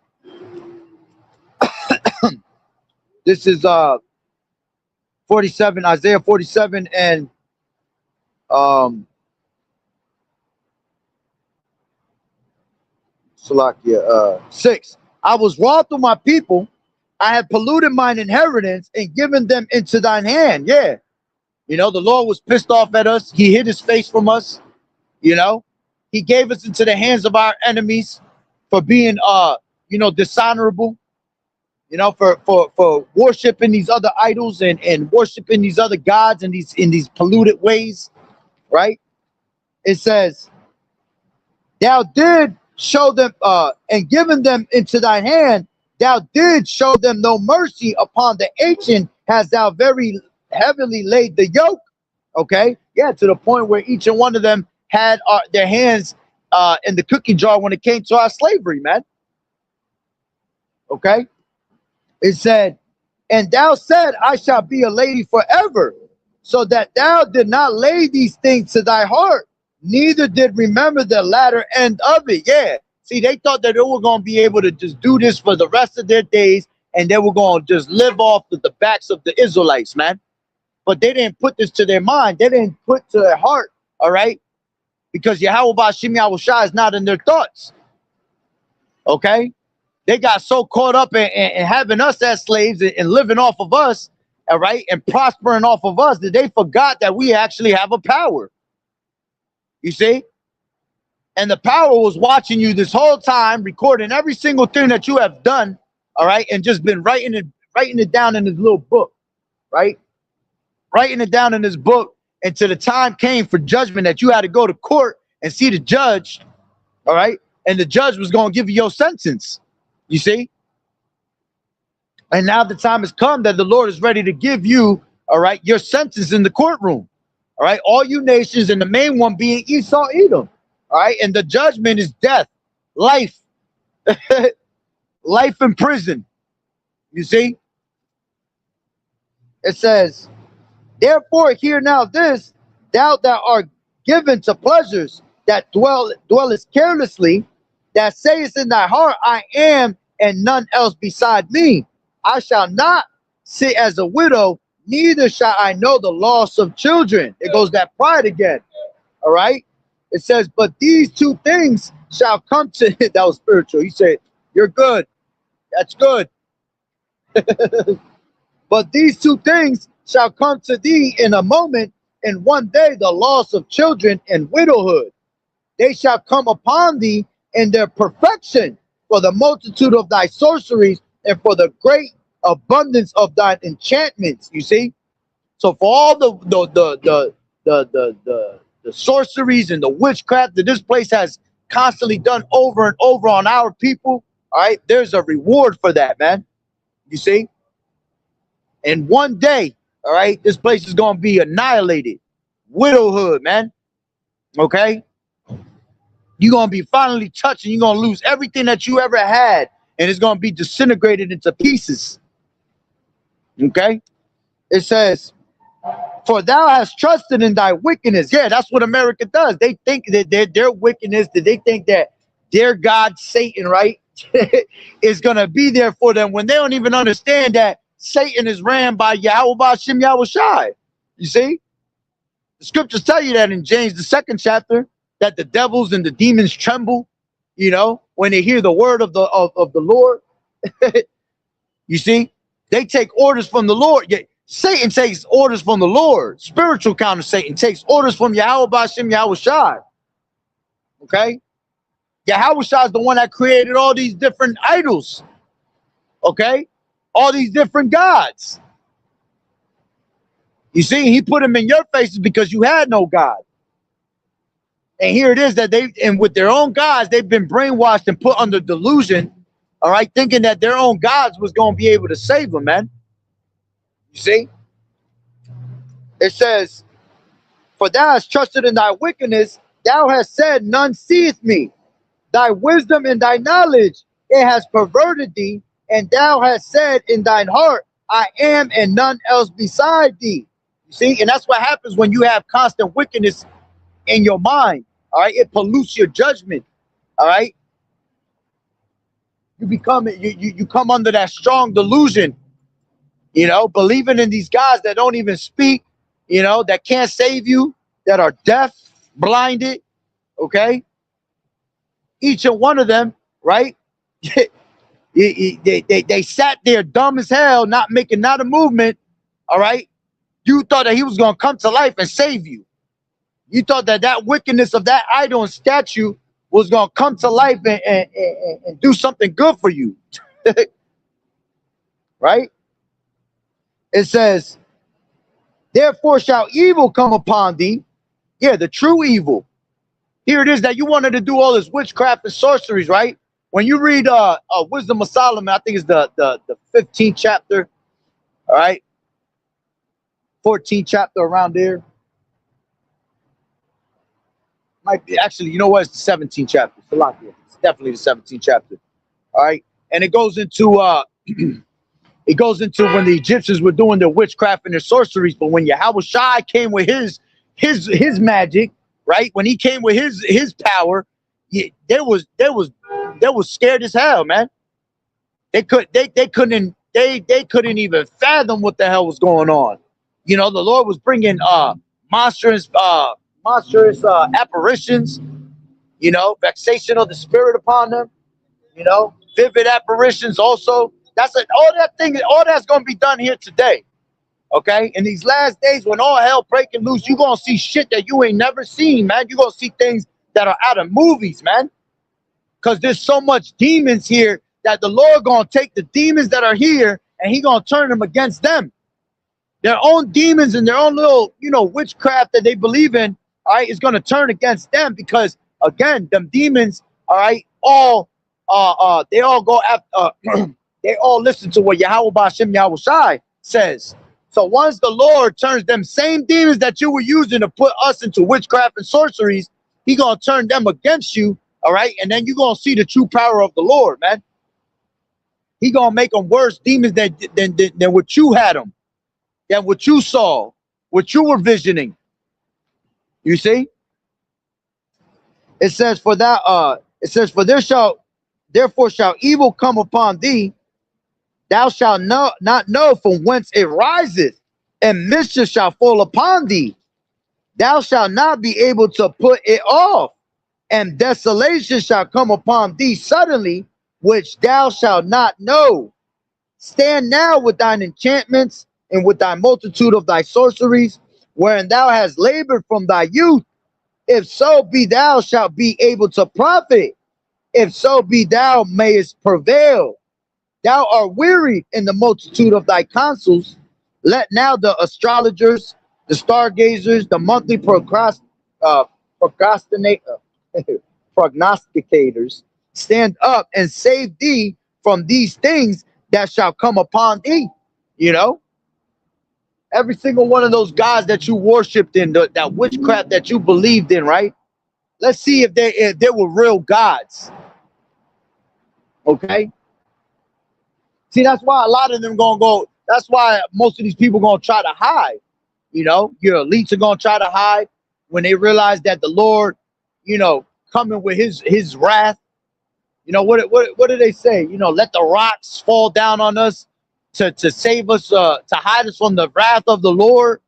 this is 47, Isaiah 47 and 6. I was wroth with my people. I have polluted mine inheritance and given them into thine hand. Yeah. You know, the Lord was pissed off at us. He hid his face from us. You know, he gave us into the hands of our enemies for being, dishonorable, for worshiping these other idols and worshiping these other gods in these polluted ways. Right. It says, thou did show them and given them into thine hand, thou did show them no mercy. Upon the ancient has thou very heavily laid the yoke. Okay, yeah, to the point where each and one of them had their hands in the cookie jar when it came to our slavery, man. Okay, it said, and thou said, I shall be a lady forever, so that thou did not lay these things to thy heart, neither did remember the latter end of it. Yeah. See, they thought that they were going to be able to just do this for the rest of their days, and they were going to just live off of the backs of the Israelites, man. But they didn't put this to their mind. They didn't put to their heart, all right? Because YAHAWAH'S is not in their thoughts, okay? They got so caught up in having us as slaves and living off of us, all right, and prospering off of us, that they forgot that we actually have a power. You see? And the power was watching you this whole time, recording every single thing that you have done, all right, and just been writing it down in his little book, right? Writing it down in his book until the time came for judgment, that you had to go to court and see the judge, all right? And the judge was going to give you your sentence, you see? And now the time has come that the Lord is ready to give you, all right, your sentence in the courtroom, all right? All you nations, and the main one being Esau, Edom, all right? And the judgment is death, life, life in prison, you see? It says, therefore, hear now this, thou that art given to pleasures, that dwellest carelessly, that sayest in thy heart, I am, and none else beside me. I shall not sit as a widow, neither shall I know the loss of children. It goes that pride again. All right. It says, but these two things shall come to that was spiritual. He said, you're good. That's good. But these two things shall come to thee in a moment, in one day the loss of children and widowhood. They shall come upon thee in their perfection, for the multitude of thy sorceries and for the great abundance of thine enchantments. You see, so for all the sorceries and the witchcraft that this place has constantly done over and over on our people, all right, there's a reward for that, man. You see, and one day, all right, this place is going to be annihilated. Widowhood, man. Okay, you're going to be finally touched, and you're going to lose everything that you ever had, and it's going to be disintegrated into pieces. Okay, it says, for thou hast trusted in thy wickedness. Yeah, that's what America does. They think that their wickedness, that they think that their God, Satan, right, is going to be there for them when they don't even understand that Satan is ran by YAHAWAH'S Yahawashi. You see? The scriptures tell you that in James, the 2nd chapter, that the devils and the demons tremble, you know, when they hear the word of the Lord. You see? They take orders from the Lord. Yeah, Satan takes orders from the Lord. Spiritual counter Satan takes orders from YAHAWAH'S Yahawashi. Okay? YAHAWAH'S is the one that created all these different idols. Okay? All these different gods. You see, he put them in your faces because you had no God. And here it is that and with their own gods, they've been brainwashed and put under delusion, all right, thinking that their own gods was going to be able to save them, man. You see? It says, for thou hast trusted in thy wickedness, thou hast said, none seeth me. Thy wisdom and thy knowledge, it has perverted thee, and thou hast said in thine heart, I am and none else beside thee. You see? And that's what happens when you have constant wickedness in your mind. All right? It pollutes your judgment. All right? You come under that strong delusion, you know, believing in these guys that don't even speak, you know, that can't save you, that are deaf, blinded, okay? Each and one of them, right? they sat there dumb as hell, not making not a movement, all right? You thought that he was going to come to life and save you. You thought that that wickedness of that idol and statue was going to come to life and do something good for you. Right? It says, therefore shall evil come upon thee. Yeah, the true evil. Here it is that you wanted to do all this witchcraft and sorceries, right? When you read Wisdom of Solomon, I think it's the 15th chapter, all right? 14th chapter around there. Might be, actually, you know what? It's the 17th chapter. It's definitely the 17th chapter. All right. And it goes into when the Egyptians were doing their witchcraft and their sorceries, but when YAHAWAH'S came with his magic, right? When he came with his power, they was scared as hell, man. They couldn't even fathom what the hell was going on. You know, the Lord was bringing monstrous apparitions, you know, vexation of the spirit upon them, you know, vivid apparitions also. All that's going to be done here today. Okay. In these last days, when all hell breaking loose, you're going to see shit that you ain't never seen, man. You're going to see things that are out of movies, man. Because there's so much demons here that the Lord going to take the demons that are here and he going to turn them against them. Their own demons and their own little, you know, witchcraft that they believe in, all right, is going to turn against them because, again, them demons, all right, they all go after, they all listen to what YAHAWAH'S Yahawashi says. So once the Lord turns them same demons that you were using to put us into witchcraft and sorceries, he going to turn them against you, all right, and then you're going to see the true power of the Lord, man. He going to make them worse demons than what you had them. Than what you saw, what you were visioning. You see? It says, therefore shall evil come upon thee, thou shalt not know from whence it riseth, and mischief shall fall upon thee. Thou shalt not be able to put it off, and desolation shall come upon thee suddenly, which thou shalt not know. Stand now with thine enchantments, and with thy multitude of thy sorceries, wherein thou hast labored from thy youth, if so be thou shalt be able to profit, if so be thou mayest prevail. Thou art wearied in the multitude of thy counsels. Let now the astrologers, the stargazers, the monthly prognosticators stand up and save thee from these things that shall come upon thee. You know, every single one of those gods that you worshipped in, that witchcraft that you believed in, right? Let's see if they were real gods. Okay. See, that's why a lot of them gonna go. That's why most of these people gonna try to hide. You know, your elites are gonna try to hide when they realize that the Lord, you know, coming with his wrath. You know, what do they say? You know, let the rocks fall down on us to save us, to hide us from the wrath of the Lord.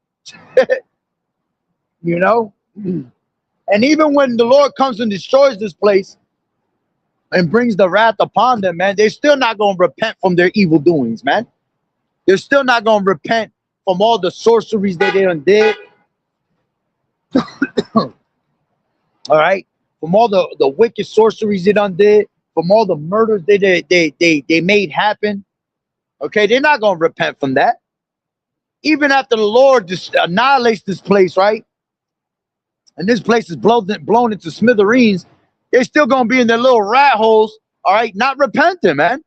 You know, and even when the Lord comes and destroys this place and brings the wrath upon them, man, they're still not gonna repent from their evil doings, man. They're still not gonna repent from all the sorceries that they done did. All right, from all the wicked sorceries they done did, from all the murders they made happen. Okay, they're not gonna repent from that. Even after the Lord just annihilates this place, right? And this place is blown into smithereens, they're still gonna be in their little rat holes, all right, not repenting, man.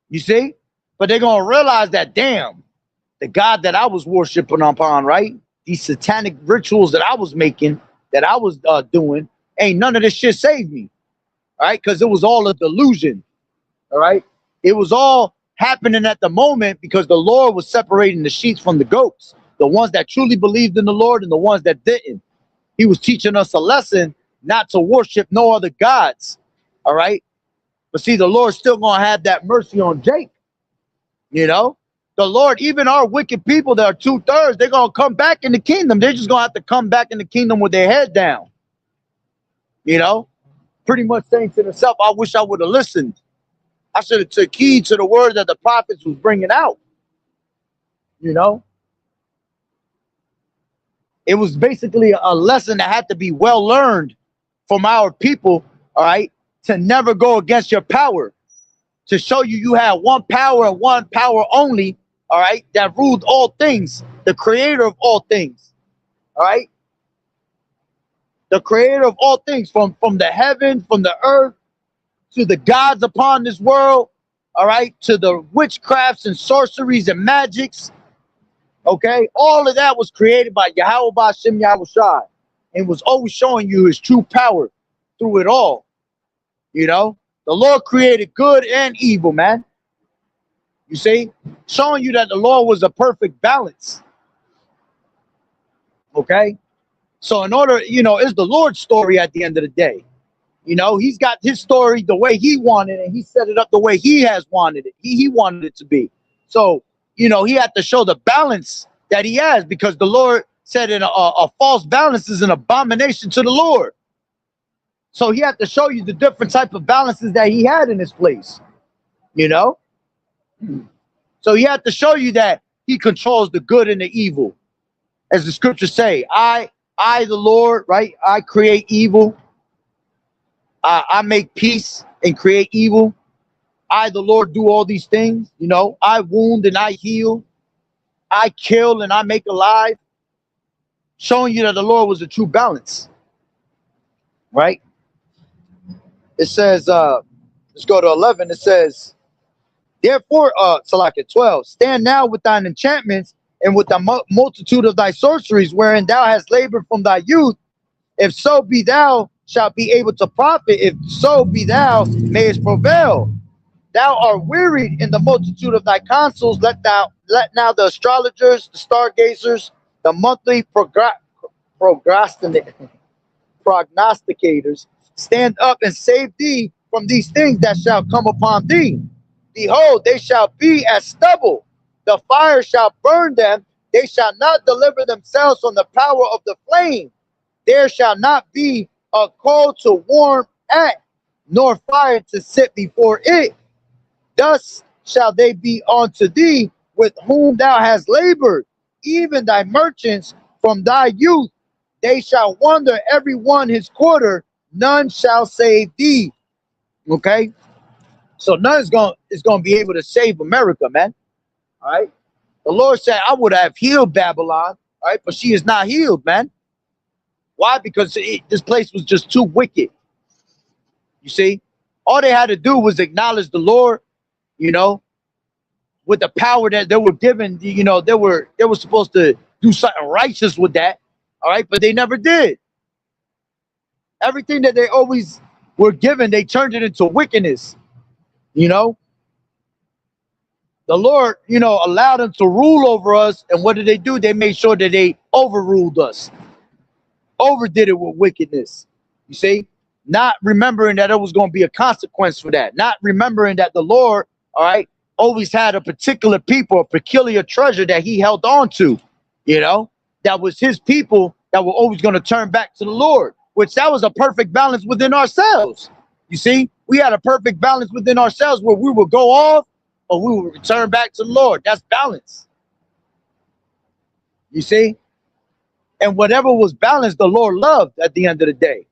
You see? But they're gonna realize that, damn, the God that I was worshiping upon, right? These satanic rituals that I was making, that I was doing, ain't none of this shit saved me. All right, because it was all a delusion. All right, it was all happening at the moment because the Lord was separating the sheep from the goats, the ones that truly believed in the Lord and the ones that didn't. He was teaching us a lesson not to worship no other gods. All right, but see, the Lord's still gonna have that mercy on Jake. You know, the Lord, even our wicked people that are 2/3, they're gonna come back in the kingdom. They're just gonna have to come back in the kingdom with their head down. You know, pretty much saying to themselves, I wish I would have listened. I should have took heed to the word that the prophets was bringing out. You know, it was basically a lesson that had to be well learned from our people, all right, to never go against your power, to show you have one power and one power only, all right, that ruled all things, the creator of all things, all right, the creator of all things, from the heaven, from the earth, to the gods upon this world, all right, to the witchcrafts and sorceries and magics, okay, all of that was created by YAHAWAH'S and was always showing you his true power through it all. You know, the Lord created good and evil, man. You see, showing you that the Lord was a perfect balance. Okay, so in order, you know, it's the Lord's story at the end of the day. You know, he's got his story the way he wanted, and he set it up the way he has wanted it. He wanted it to be. So, you know, he had to show the balance that he has, because the Lord said a false balance is an abomination to the Lord. So he had to show you the different type of balances that he had in this place. You know, so he had to show you that he controls the good and the evil, as the scriptures say. I the Lord, right? I create evil. I make peace and create evil. I, the Lord, do all these things. You know, I wound and I heal. I kill and I make alive. Showing you that the Lord was a true balance. Right? It says, let's go to 11. It says, therefore, Salak at 12, stand now with thine enchantments and with the multitude of thy sorceries, wherein thou hast labored from thy youth. If so be thou shalt be able to profit, if so be thou mayest prevail. Thou art wearied in the multitude of thy counsels. Let now the astrologers, the stargazers, the monthly prognosticators stand up and save thee from these things that shall come upon thee. Behold, they shall be as stubble. The fire shall burn them. They shall not deliver themselves from the power of the flame. There shall not be a coal to warm at, nor fire to sit before it. Thus shall they be unto thee with whom thou hast labored, even thy merchants from thy youth, they shall wander every one his quarter, none shall save thee. Okay, so none is going to be able to save America, man. All right, the Lord said, I would have healed Babylon, all right, but she is not healed, man. Why? Because this place was just too wicked. You see, all they had to do was acknowledge the Lord, you know, with the power that they were given. You know, they were supposed to do something righteous with that, all right, but they never did. Everything that they always were given, they turned it into wickedness. You know, the Lord, you know, allowed them to rule over us, and what did they do? They made sure that they overruled us, overdid it with wickedness. You see, not remembering that there was going to be a consequence for that, not remembering that the Lord, all right, always had a particular people, a peculiar treasure that he held on to, you know, that was his people that were always going to turn back to the Lord, which that was a perfect balance within ourselves. You see, we had a perfect balance within ourselves where we would go off or we would return back to the Lord. That's balance. You see, and whatever was balanced, the Lord loved at the end of the day.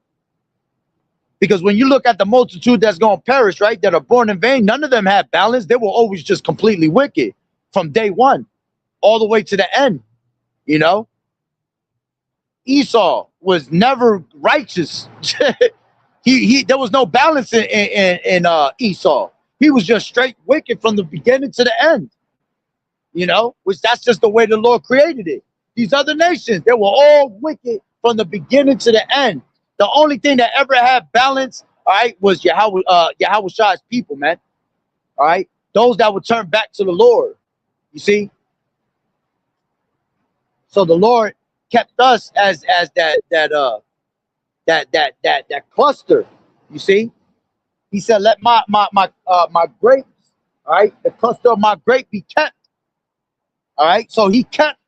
Because when you look at the multitude that's going to perish, right, that are born in vain, none of them had balance. They were always just completely wicked from day one all the way to the end. You know, Esau was never righteous. There was no balance in Esau. He was just straight wicked from the beginning to the end. You know, which that's just the way the Lord created it. These other nations, they were all wicked from the beginning to the end. The only thing that ever had balance, all right, was YAHAWAH'S people, man. All right, those that would turn back to the Lord. You see, so the Lord kept us as that cluster. You see, He said, "Let my grapes, all right, the cluster of my grape be kept." All right, so He kept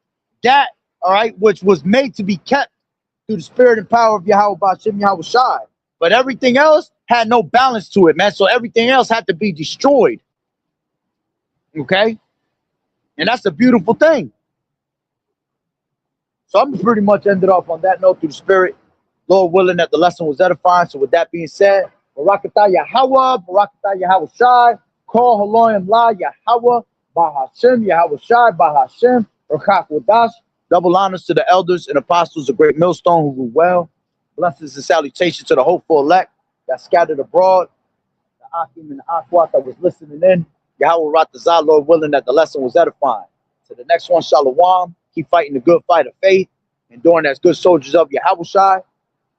that, all right, which was made to be kept through the spirit and power of YAHAWAH'S. But everything else had no balance to it, man. So everything else had to be destroyed. Okay? And that's a beautiful thing. So I'm pretty much ended off on that note through the spirit. Lord willing that the lesson was edifying. So with that being said, Barakatah Yahawah, Barakatah YAHAWAH'S, Call Haloyim La Yahawah, Bahashem, YAHAWAH'S, Bahashem, Qadash. Double honors to the elders and apostles of Great Millstone who rule well. Blessings and salutations to the hopeful elect that scattered abroad. The Akim and the Akwat that was listening in. Yahweh Ratazah, Lord willing that the lesson was edifying. To the next one, Shalom. Keep fighting the good fight of faith. Enduring as good soldiers of YAHAWAH'S. All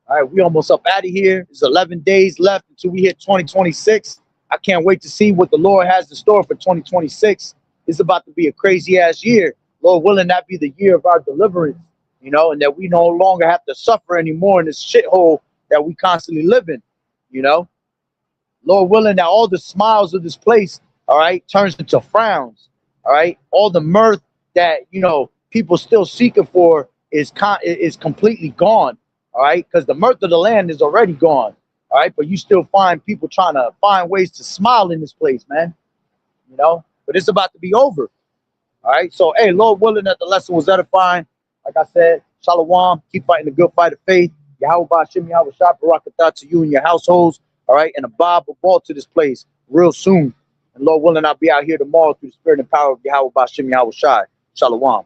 right, we almost up out of here. There's 11 days left until we hit 2026. I can't wait to see what the Lord has in store for 2026. It's about to be a crazy-ass year. Lord willing, that be the year of our deliverance, you know, and that we no longer have to suffer anymore in this shithole that we constantly live in, you know. Lord willing, that all the smiles of this place, all right, turns into frowns, all right. All the mirth that, you know, people still seeking for is completely gone, all right, because the mirth of the land is already gone, all right, but you still find people trying to find ways to smile in this place, man, you know, but it's about to be over. All right, so hey, Lord willing that the lesson was edifying. Like I said, Shalom, keep fighting the good fight of faith. Yahweh Ba'ashem, Yahweh Shah, Barakatah to you and your households. All right, and a bob of ball to this place real soon. And Lord willing, I'll be out here tomorrow through the spirit and power of Yahweh Ba'ashem, Yahweh Shah. Shalom.